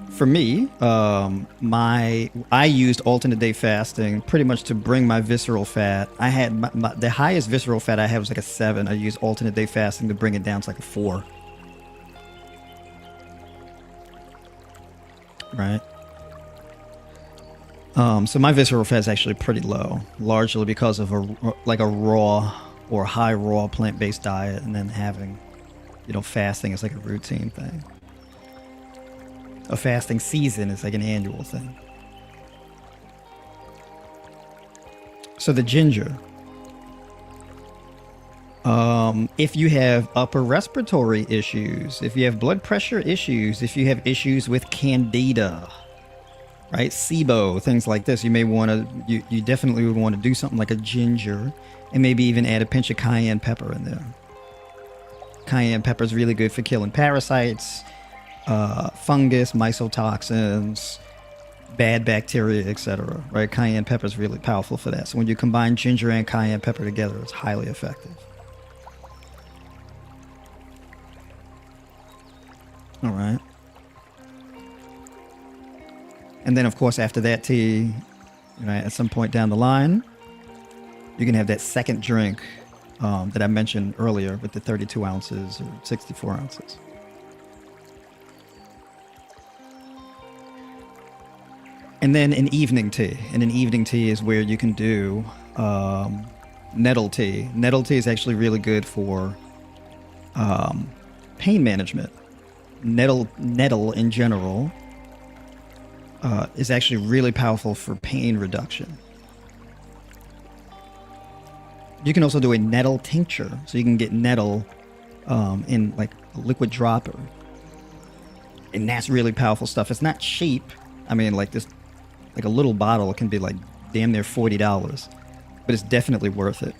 For me, I used alternate day fasting pretty much to bring my visceral fat. I had the highest visceral fat I had was like a 7. I used alternate day fasting to bring it down to like a 4. Right? So my visceral fat is actually pretty low, largely because of a raw or high raw plant-based diet, and then having, fasting is like a routine thing. A fasting season is like an annual thing. So the ginger. If you have upper respiratory issues, if you have blood pressure issues, if you have issues with candida, right, SIBO, things like this, you may want to, you definitely would want to do something like a ginger, and maybe even add a pinch of cayenne pepper in there. Cayenne pepper is really good for killing parasites, fungus, mycotoxins, bad bacteria, etc. Right? Cayenne pepper is really powerful for that. So when you combine ginger and cayenne pepper together, it's highly effective. All right. And then, of course, after that tea, at some point down the line, you can have that second drink that I mentioned earlier with the 32 ounces or 64 ounces. And then an evening tea. And an evening tea is where you can do nettle tea. Nettle tea is actually really good for pain management. Nettle in general is actually really powerful for pain reduction. You can also do a nettle tincture. So you can get nettle in like a liquid dropper. And that's really powerful stuff. It's not cheap. I mean, like a little bottle can be like damn near $40, but it's definitely worth it.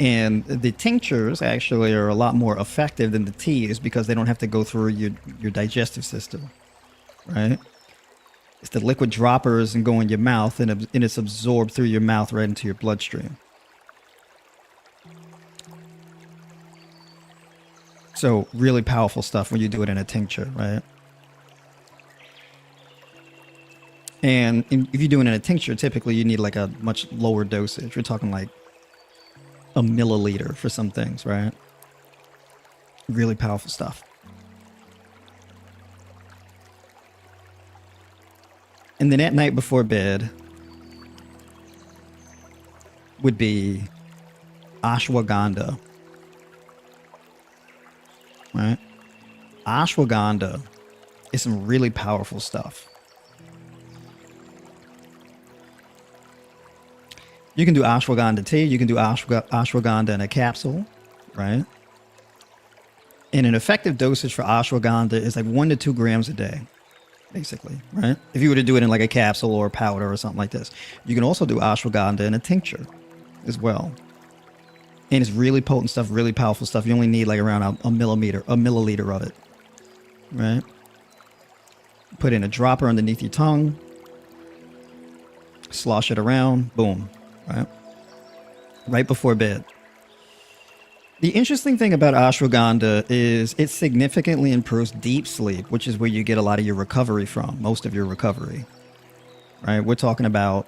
And the tinctures actually are a lot more effective than the teas because they don't have to go through your digestive system, right? It's the liquid droppers and go in your mouth, and it's absorbed through your mouth right into your bloodstream. So really powerful stuff when you do it in a tincture, right? And if you're doing it in a tincture, typically you need like a much lower dosage. We're talking like a milliliter for some things, right? Really powerful stuff. And then at night before bed would be ashwagandha, right? Ashwagandha is some really powerful stuff. You can do ashwagandha tea. You can do ashwagandha in a capsule, right? And an effective dosage for ashwagandha is like 1 to 2 grams a day, basically, right? If you were to do it in like a capsule or a powder or something like this. You can also do ashwagandha in a tincture as well. And it's really potent stuff, really powerful stuff. You only need like around a milliliter of it, right? Put in a dropper underneath your tongue, slosh it around, boom. Right before bed. The interesting thing about ashwagandha is it significantly improves deep sleep, which is where you get a lot of your recovery from, most of your recovery. Right? We're talking about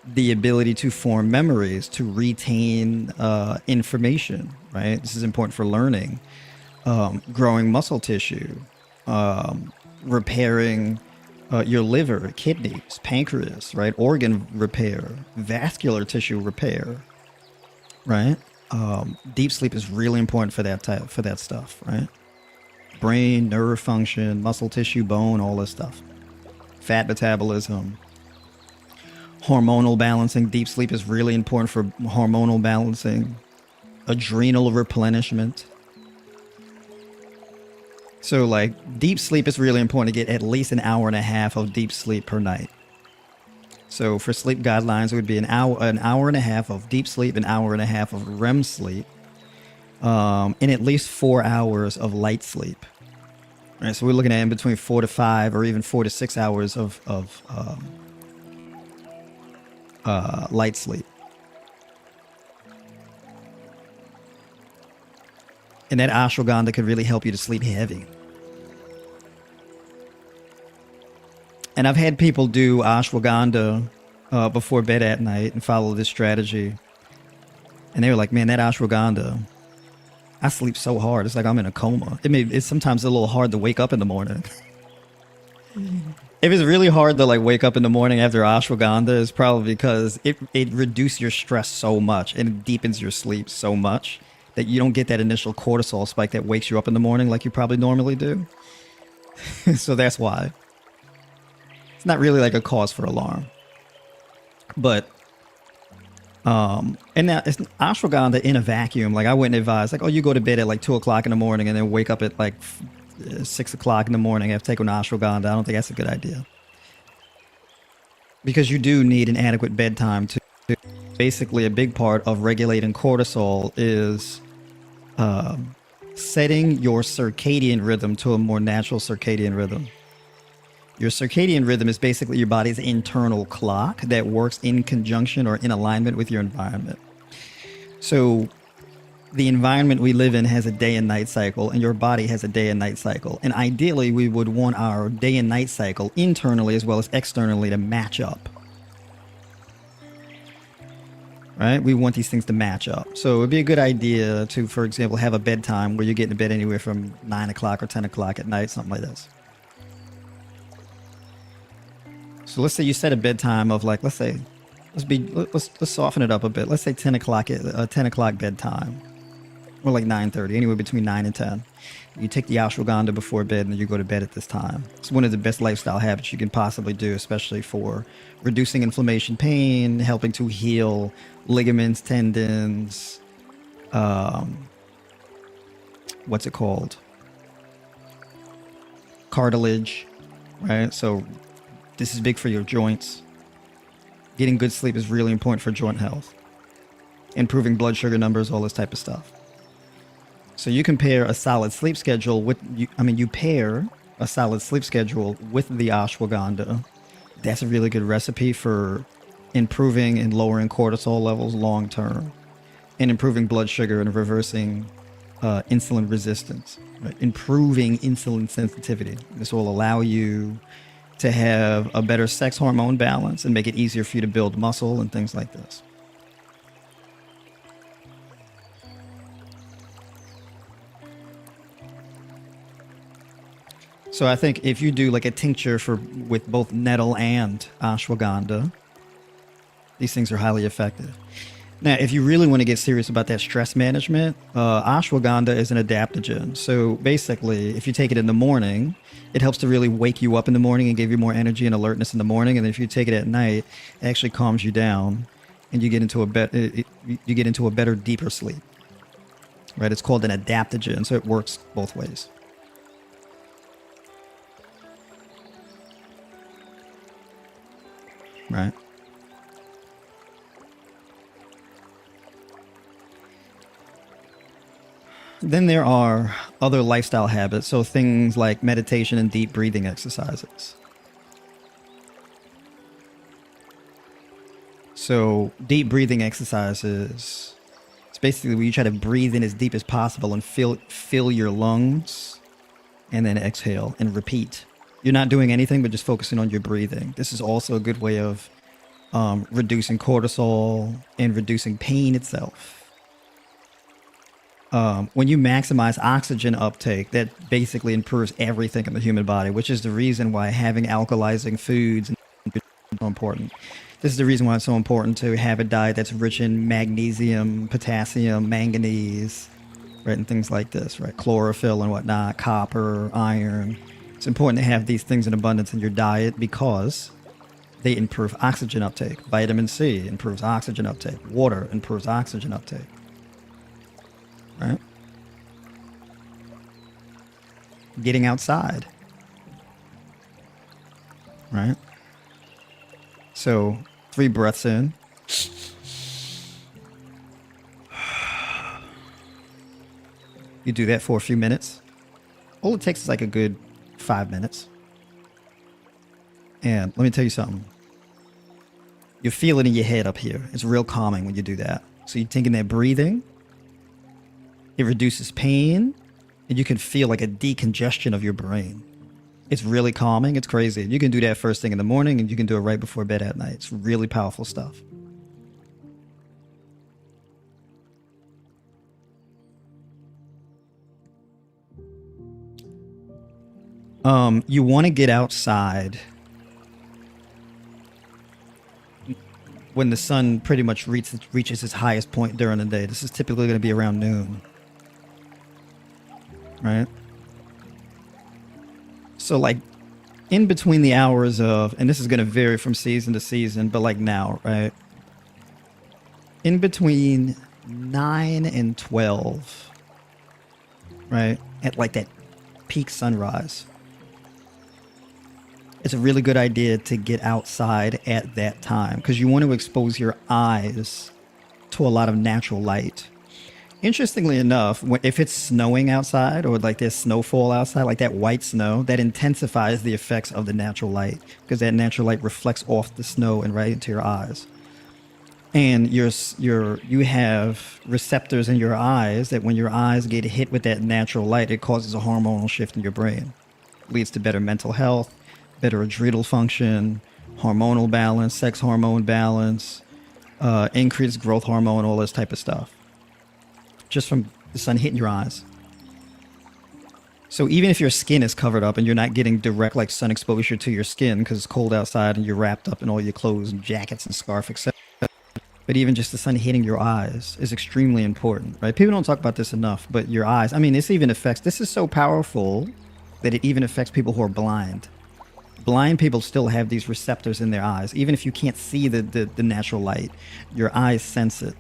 the ability to form memories, to retain information. Right? This is important for learning, growing muscle tissue, repairing your liver, kidneys, pancreas, right? Organ repair, vascular tissue repair, right? Deep sleep is really important for that stuff, right? Brain, nerve function, muscle tissue, bone, all this stuff. Fat metabolism, hormonal balancing. Deep sleep is really important for hormonal balancing, adrenal replenishment. So like deep sleep is really important to get at least an hour and a half of deep sleep per night. So for sleep guidelines, it would be an hour and a half of deep sleep, an hour and a half of REM sleep, and at least 4 hours of light sleep. All right, so we're looking at in between 4 to 5 or even 4 to 6 hours of light sleep. And that ashwagandha could really help you to sleep heavy. And I've had people do ashwagandha before bed at night and follow this strategy. And they were like, man, that ashwagandha, I sleep so hard. It's like I'm in a coma. It's sometimes a little hard to wake up in the morning. If it's really hard to like wake up in the morning after ashwagandha, it's probably because it reduces your stress so much and it deepens your sleep so much that you don't get that initial cortisol spike that wakes you up in the morning like you probably normally do. So that's why. It's not really like a cause for alarm. But and now it's ashwagandha in a vacuum. Like I wouldn't advise like, oh, you go to bed at like 2 o'clock in the morning and then wake up at like 6 o'clock in the morning after taking ashwagandha. I don't think that's a good idea. Because you do need an adequate bedtime to basically a big part of regulating cortisol is setting your circadian rhythm to a more natural circadian rhythm. Your circadian rhythm is basically your body's internal clock that works in conjunction or in alignment with your environment. So the environment we live in has a day and night cycle, and your body has a day and night cycle. And ideally, we would want our day and night cycle internally as well as externally to match up. Right? We want these things to match up. So it would be a good idea to, for example, have a bedtime where you're getting to bed anywhere from 9 o'clock or 10 o'clock at night, something like this. So let's say you set a bedtime of like, let's soften it up a bit. Let's say 10 o'clock bedtime, or like 9:30, anywhere between 9 and 10. You take the ashwagandha before bed and you go to bed at this time. It's one of the best lifestyle habits you can possibly do, especially for reducing inflammation, pain, helping to heal ligaments, tendons, what's it called? Cartilage, right? So this is big for your joints. Getting good sleep is really important for joint health. Improving blood sugar numbers, all this type of stuff. So you compare a solid sleep schedule with, you pair a solid sleep schedule with the ashwagandha. That's a really good recipe for improving and lowering cortisol levels long term, and improving blood sugar and reversing insulin resistance, right? Improving insulin sensitivity. This will allow you to have a better sex hormone balance and make it easier for you to build muscle and things like this. So I think if you do like a tincture with both nettle and ashwagandha, these things are highly effective. Now, if you really want to get serious about that stress management, ashwagandha is an adaptogen. So basically, if you take it in the morning, it helps to really wake you up in the morning and give you more energy and alertness in the morning. And if you take it at night, it actually calms you down, and you get into a better, deeper sleep. Right? It's called an adaptogen, so it works both ways. Right? Then there are other lifestyle habits, so things like meditation and deep breathing exercises. So deep breathing exercises, it's basically where you try to breathe in as deep as possible and fill your lungs, and then exhale and repeat. You're not doing anything but just focusing on your breathing. This is also a good way of reducing cortisol and reducing pain itself. When you maximize oxygen uptake, that basically improves everything in the human body, which is the reason why having alkalizing foods is so important. This is the reason why it's so important to have a diet that's rich in magnesium, potassium, manganese, right, and things like this, right? Chlorophyll and whatnot, copper, iron. It's important to have these things in abundance in your diet because they improve oxygen uptake. Vitamin C improves oxygen uptake. Water improves oxygen uptake. Right? Getting outside. Right? So 3 breaths in. You do that for a few minutes. All it takes is like a good 5 minutes. And let me tell you something. You feel it in your head up here. It's real calming when you do that. So you're taking that breathing. It reduces pain, and you can feel like a decongestion of your brain. It's really calming. It's crazy. You can do that first thing in the morning, and you can do it right before bed at night. It's really powerful stuff. You want to get outside when the sun pretty much reaches its highest point during the day. This is typically going to be around noon, right? So like in between the hours of, and this is going to vary from season to season, but like now, right? In between 9 and 12, right? At like that peak sunrise, it's a really good idea to get outside at that time because you want to expose your eyes to a lot of natural light. Interestingly enough, if it's snowing outside or like there's snowfall outside, like that white snow, that intensifies the effects of the natural light because that natural light reflects off the snow and right into your eyes. And you have receptors in your eyes that when your eyes get hit with that natural light, it causes a hormonal shift in your brain. It leads to better mental health, better adrenal function, hormonal balance, sex hormone balance, increased growth hormone, all this type of stuff. Just from the sun hitting your eyes. So even if your skin is covered up and you're not getting direct like sun exposure to your skin because it's cold outside and you're wrapped up in all your clothes and jackets and scarf, etc. But even just the sun hitting your eyes is extremely important, right? People don't talk about this enough, but your eyes, I mean, this is so powerful that it even affects people who are blind. Blind people still have these receptors in their eyes. Even if you can't see the natural light, your eyes sense it.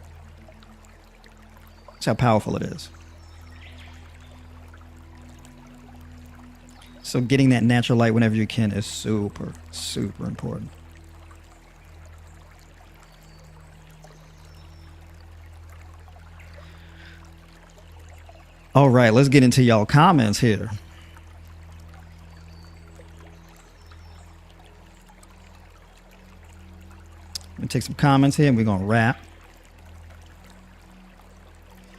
That's how powerful it is. So getting that natural light whenever you can is super, super important. All right, let's get into y'all comments here. We'll take some comments here and we're gonna wrap.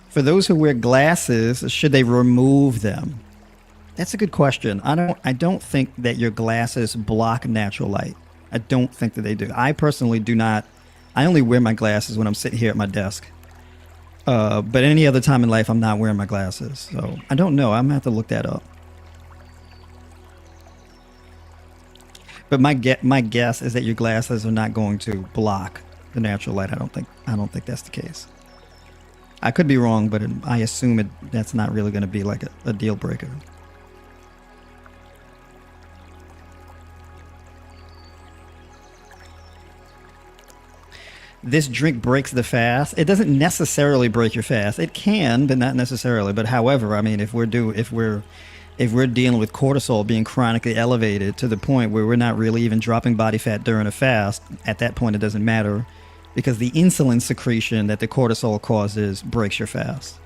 For those who wear glasses, should they remove them? That's a good question. I don't think that your glasses block natural light. I don't think that they do. I personally do not. I only wear my glasses when I'm sitting here at my desk. But any other time in life, I'm not wearing my glasses. So I don't know. I'm gonna have to look that up. But my guess is that your glasses are not going to block the natural light. I don't think that's the case. I could be wrong, but I assume that's not really going to be like a deal breaker. This drink breaks the fast. It doesn't necessarily break your fast. It can, but not necessarily. But however, I mean, if we're dealing with cortisol being chronically elevated to the point where we're not really even dropping body fat during a fast, at that point it doesn't matter because the insulin secretion that the cortisol causes breaks your fast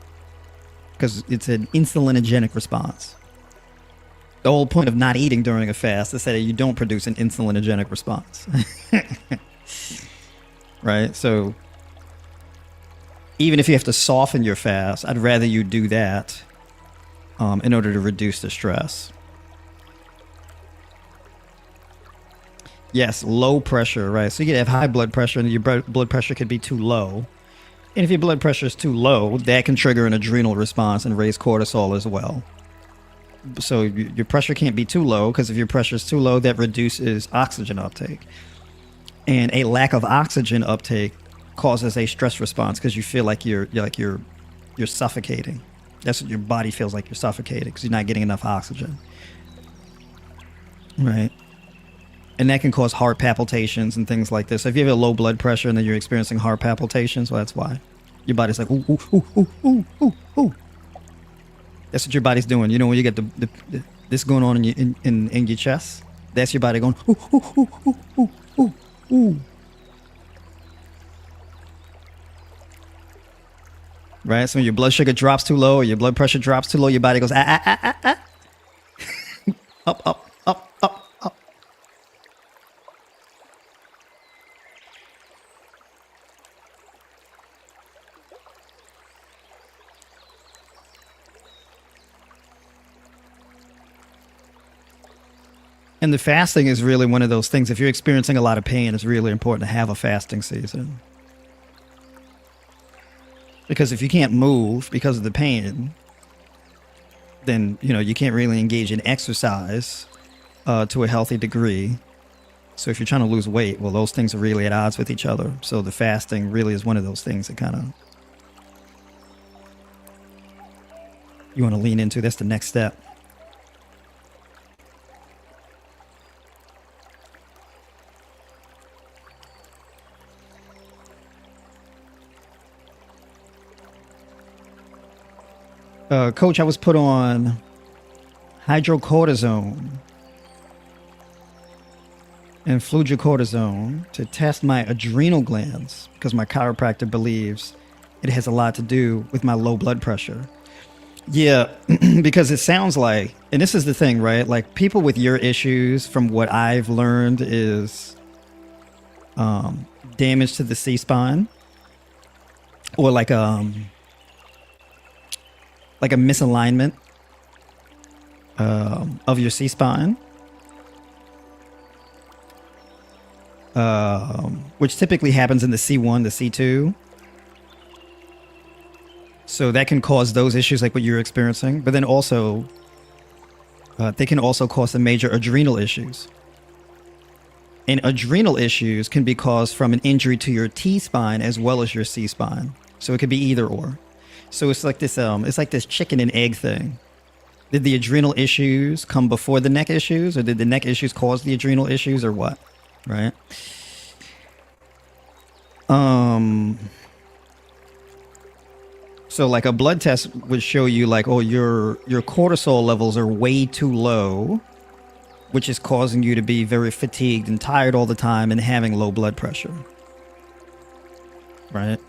because it's an insulinogenic response. The whole point of not eating during a fast is that you don't produce an insulinogenic response. Right? So even if you have to soften your fast, I'd rather you do that in order to reduce the stress. Yes, low pressure, right? So you could have high blood pressure and your blood pressure could be too low. And if your blood pressure is too low, that can trigger an adrenal response and raise cortisol as well. So your pressure can't be too low because if your pressure is too low, that reduces oxygen uptake. And a lack of oxygen uptake causes a stress response because you feel like you're suffocating. That's what your body feels like, you're suffocating because you're not getting enough oxygen. Right? And that can cause heart palpitations and things like this. So if you have a low blood pressure and then you're experiencing heart palpitations, well, that's why. Your body's like, ooh, ooh, ooh, ooh, ooh, ooh, ooh. That's what your body's doing. You know, when you get this going on in your chest, that's your body going, ooh, ooh, ooh, ooh, ooh, ooh, ooh. Right? So when your blood sugar drops too low or your blood pressure drops too low, your body goes, ah, ah, ah, ah, ah. Up, up, up, up, up. And the fasting is really one of those things. If you're experiencing a lot of pain, it's really important to have a fasting season. Because if you can't move because of the pain, then, you know, you can't really engage in exercise to a healthy degree. So if you're trying to lose weight, well, those things are really at odds with each other. So the fasting really is one of those things that kind of you want to lean into. That's the next step. Coach, I was put on hydrocortisone and fluorocortisone to test my adrenal glands because my chiropractor believes it has a lot to do with my low blood pressure. Yeah, because it sounds like, and this is the thing, right? Like people with your issues, from what I've learned, is damage to the C-spine, or like a misalignment of your C-spine, which typically happens in the C1, the C2. So that can cause those issues like what you're experiencing. But then also, they can also cause some major adrenal issues. And adrenal issues can be caused from an injury to your T-spine as well as your C-spine. So it could be either or. So it's like this chicken and egg thing. Did the adrenal issues come before the neck issues, or did the neck issues cause the adrenal issues, or what? Right? So like a blood test would show you like, oh, your cortisol levels are way too low, which is causing you to be very fatigued and tired all the time and having low blood pressure. Right?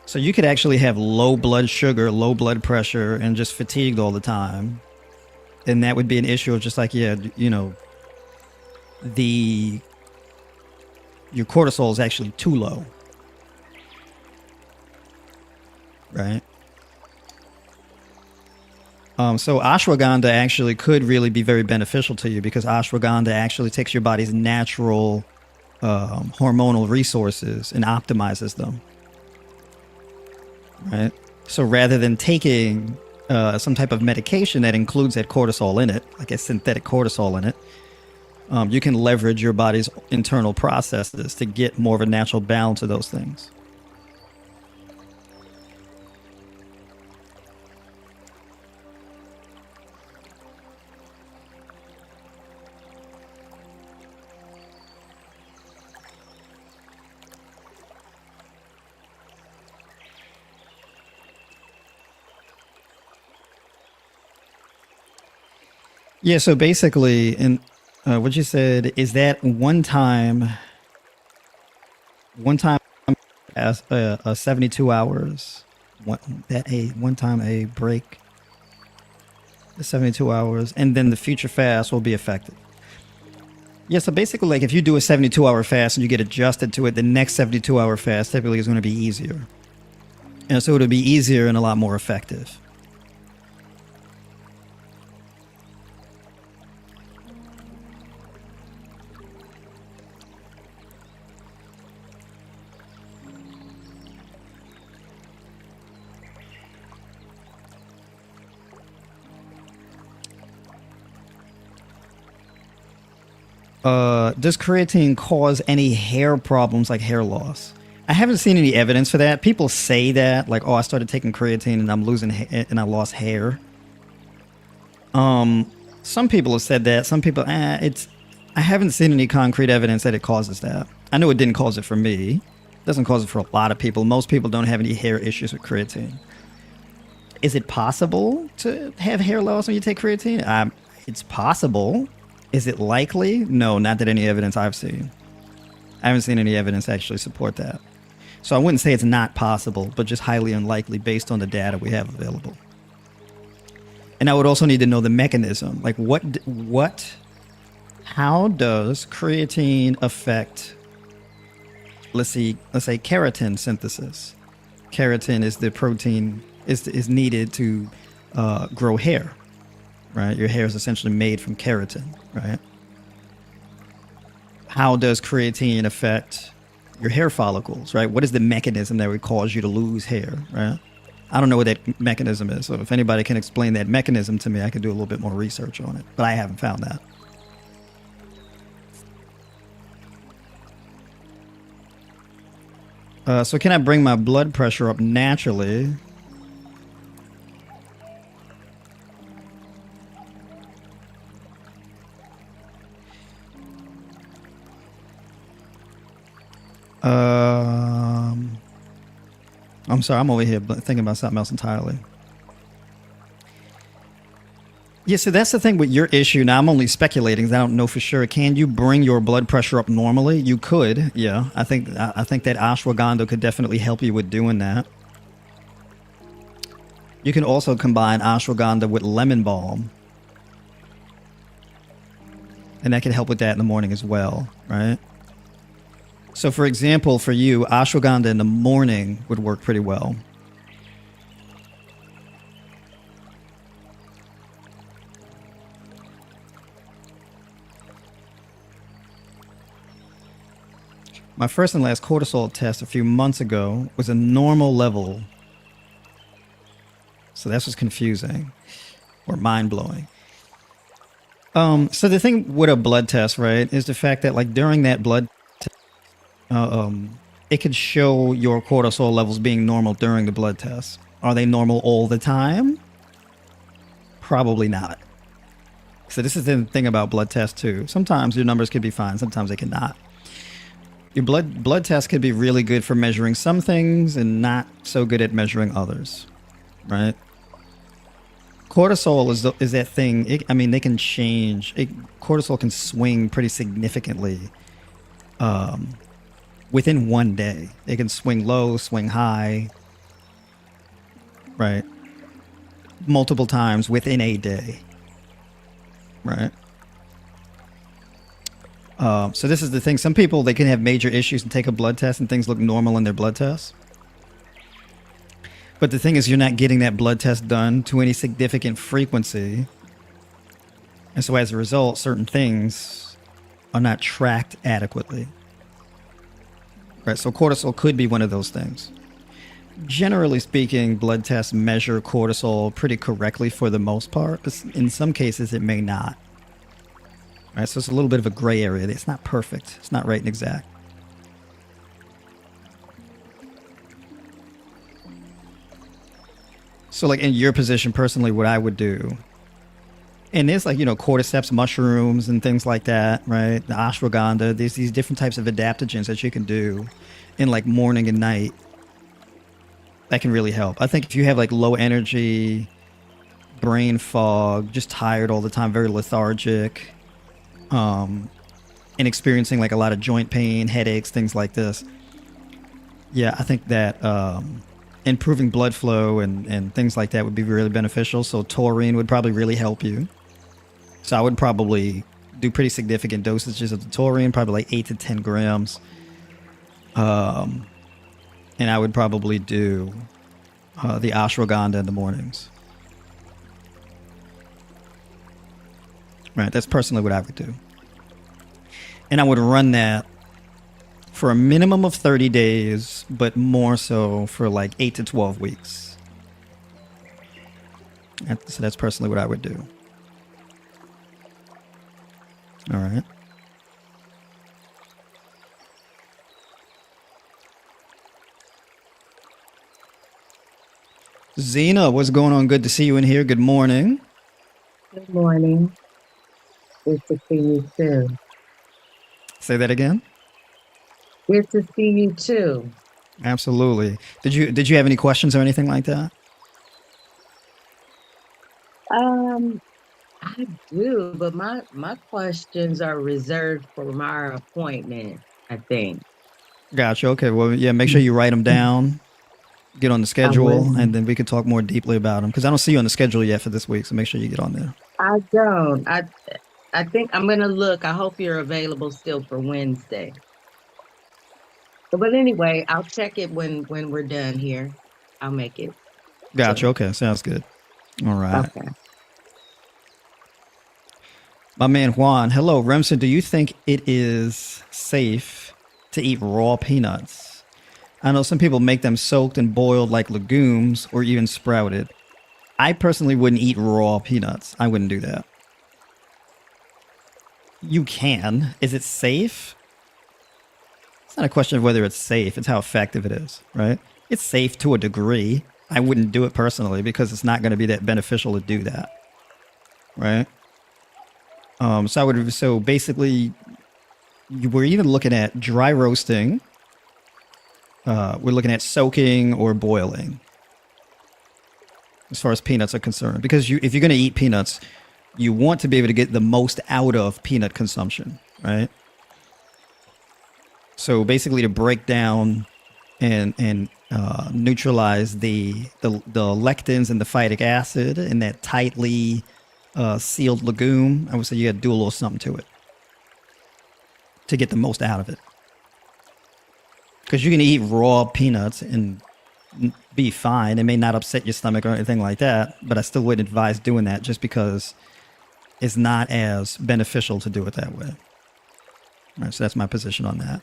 So you could actually have low blood sugar, low blood pressure, and just fatigued all the time. And that would be an issue of just like, yeah, you know, your cortisol is actually too low. Right? So ashwagandha actually could really be very beneficial to you, because ashwagandha actually takes your body's natural hormonal resources and optimizes them. Right? So rather than taking some type of medication that includes that cortisol in it, like a synthetic cortisol in it, you can leverage your body's internal processes to get more of a natural balance of those things. Yeah, so basically, in what you said is that one time as 72 hours, one time a break, 72 hours, and then the future fast will be effective. Yeah, so basically, like if you do a 72-hour fast and you get adjusted to it, the next 72-hour fast typically is going to be easier. And so it'll be easier and a lot more effective. Does creatine cause any hair problems like hair loss? I haven't seen any evidence for that. People say that, like, oh, I started taking creatine and I'm losing and I lost hair. Some people have said that. Some people, I haven't seen any concrete evidence that it causes that. I know it didn't cause it for me. It doesn't cause it for a lot of people. Most people don't have any hair issues with creatine. Is it possible to have hair loss when you take creatine? It's possible. Is it likely? No, not that any evidence I've seen. I haven't seen any evidence actually support that. So I wouldn't say it's not possible, but just highly unlikely based on the data we have available. And I would also need to know the mechanism. Like how does creatine affect, let's say keratin synthesis? Keratin is the protein is needed to grow hair. Right? Your hair is essentially made from keratin, right? How does creatine affect your hair follicles, right? What is the mechanism that would cause you to lose hair, right? I don't know what that mechanism is. So if anybody can explain that mechanism to me, I could do a little bit more research on it. But I haven't found that. So can I bring my blood pressure up naturally? I'm sorry, I'm over here thinking about something else entirely. Yeah, so that's the thing with your issue. Now, I'm only speculating 'cause I don't know for sure. Can you bring your blood pressure up normally? You could, yeah. I think that ashwagandha could definitely help you with doing that. You can also combine ashwagandha with lemon balm, and that can help with that in the morning as well, right? So, for example, for you, ashwagandha in the morning would work pretty well. My first and last cortisol test a few months ago was a normal level. So that's what's confusing or mind-blowing. So the thing with a blood test, right, is the fact that like during that blood test, it could show your cortisol levels being normal during the blood test. Are they normal all the time? Probably not. So this is the thing about blood tests too. Sometimes your numbers could be fine, sometimes they cannot. Your blood test could be really good for measuring some things and not so good at measuring others, right? Cortisol is that thing. They can change. Cortisol can swing pretty significantly within one day. It can swing low, swing high, right? Multiple times within a day, right? So this is the thing. Some people, they can have major issues and take a blood test and things look normal in their blood tests. But the thing is, you're not getting that blood test done to any significant frequency. And so as a result, certain things are not tracked adequately. Right, so cortisol could be one of those things. Generally speaking, blood tests measure cortisol pretty correctly for the most part. But in some cases, it may not. Right, so it's a little bit of a gray area. It's not perfect. It's not right and exact. So like in your position personally, what I would do, and there's like, cordyceps mushrooms and things like that, right? The ashwagandha, there's these different types of adaptogens that you can do in like morning and night. That can really help. I think if you have like low energy, brain fog, just tired all the time, very lethargic, and experiencing like a lot of joint pain, headaches, things like this. Yeah, I think that improving blood flow and things like that would be really beneficial. So taurine would probably really help you. So I would probably do pretty significant dosages of the taurine, probably like 8 to 10 grams. And I would probably do the ashwagandha in the mornings. Right, that's personally what I would do. And I would run that for a minimum of 30 days, but more so for like 8 to 12 weeks. So that's personally what I would do. All right. Zena, what's going on? Good to see you in here. Good morning. Good morning. Good to see you too. Say that again. Good to see you too. Absolutely. Did you have any questions or anything like that? I do, but my questions are reserved for our appointment, I think. Gotcha. Okay. Well, yeah, make sure you write them down, get on the I will. schedule, and then we can talk more deeply about them. Because I don't see you on the schedule yet for this week, so make sure you get on there. I don't. I think I'm gonna look. I hope you're available still for Wednesday. But anyway, I'll check it when we're done here. I'll make it. Gotcha. So, Okay. Sounds good. All right. okay. My man Juan, hello. Remsen, do you think it is safe to eat raw peanuts? I know some people make them soaked and boiled like legumes or even sprouted. I personally wouldn't eat raw peanuts. I wouldn't do that. You can. Is it safe? not a question of whether it's safe, it's how effective it is, right? It's safe to a degree. I wouldn't do it personally because it's not going to be that beneficial to do that, right? So basically, we're either looking at dry roasting, we're looking at soaking or boiling as far as peanuts are concerned. Because if you're going to eat peanuts, you want to be able to get the most out of peanut consumption, right? So basically to break down and neutralize the lectins and the phytic acid in that tightly sealed legume, I would say you got to do a little something to it to get the most out of it. Because you can eat raw peanuts and be fine. It may not upset your stomach or anything like that, but I still wouldn't advise doing that just because it's not as beneficial to do it that way. All right, so that's my position on that.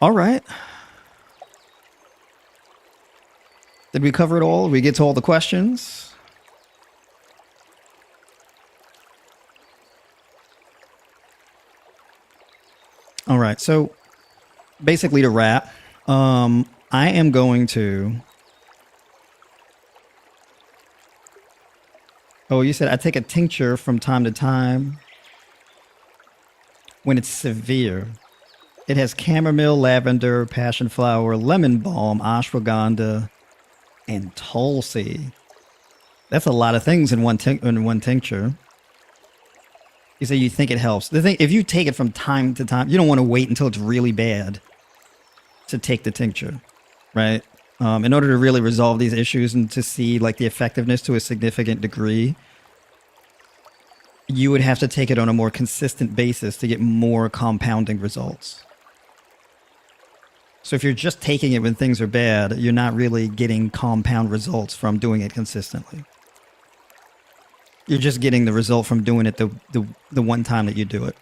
All right. Did we cover it all? Did we get to all the questions? All right. So basically to wrap, I am going to... Oh, you said I take a tincture from time to time when it's severe. It has chamomile, lavender, passion flower, lemon balm, ashwagandha, and tulsi. That's a lot of things in one tincture. You say you think it helps. The thing, if you take it from time to time, you don't want to wait until it's really bad to take the tincture, right? In order to really resolve these issues and to see like the effectiveness to a significant degree, you would have to take it on a more consistent basis to get more compounding results. So if you're just taking it when things are bad, you're not really getting compound results from doing it consistently. You're just getting the result from doing it the one time that you do it.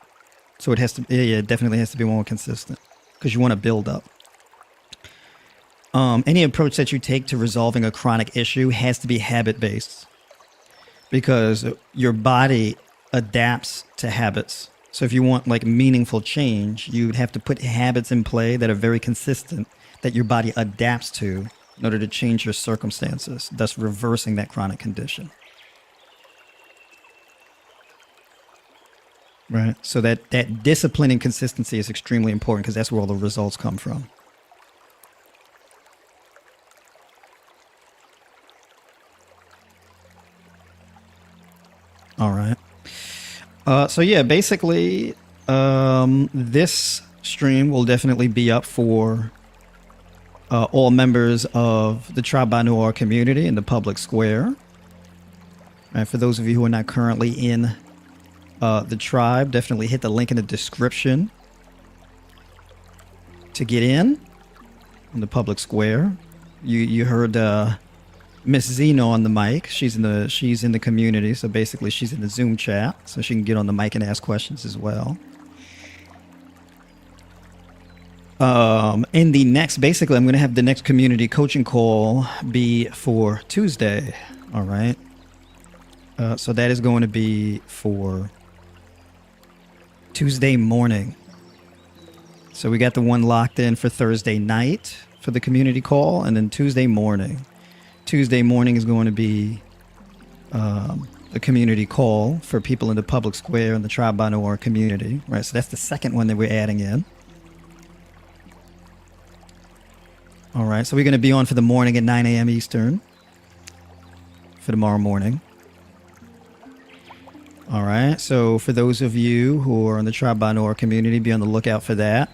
So it has to, yeah, it definitely has to be more consistent because you want to build up. Any approach that you take to resolving a chronic issue has to be habit-based because your body adapts to habits. So if you want like meaningful change, you'd have to put habits in play that are very consistent, that your body adapts to in order to change your circumstances, thus reversing that chronic condition. Right. So that discipline and consistency is extremely important because that's where all the results come from. All right. So yeah, basically, this stream will definitely be up for all members of the Tribe by Noir community in the public square. And for those of you who are not currently in the tribe, definitely hit the link in the description to get in the public square. You heard Miss Zeno on the mic. She's in the community, so basically she's in the Zoom chat, so she can get on the mic and ask questions as well. In the next, basically, I'm going to have the next community coaching call be for Tuesday. All right. So that is going to be for Tuesday morning. So we got the one locked in for Thursday night for the community call, and then Tuesday morning. Tuesday morning is going to be the community call for people in the public square and the Tribe by Noir community, right? So that's the second one that we're adding in. All right, so we're going to be on for the morning at 9 a.m. Eastern for tomorrow morning. All right, so for those of you who are in the Tribe by Noir community, be on the lookout for that.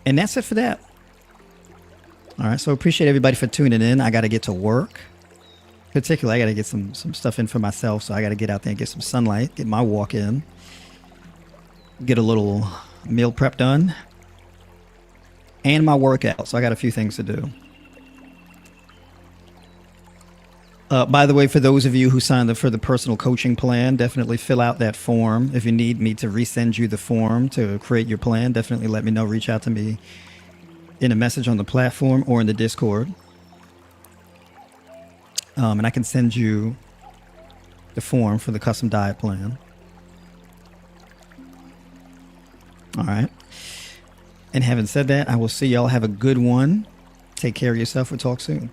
And that's it for that. All right, so appreciate everybody for tuning in. I got to get to work. Particularly, I got to get some stuff in for myself, so I got to get out there and get some sunlight, get my walk in, get a little meal prep done, and my workout. So I got a few things to do. By the way, for those of you who signed up for the personal coaching plan, definitely fill out that form. If you need me to resend you the form to create your plan, definitely let me know. Reach out to me in a message on the platform or in the Discord. And I can send you the form for the custom diet plan. All right. And having said that, I will see y'all. Have a good one. Take care of yourself. We'll talk soon.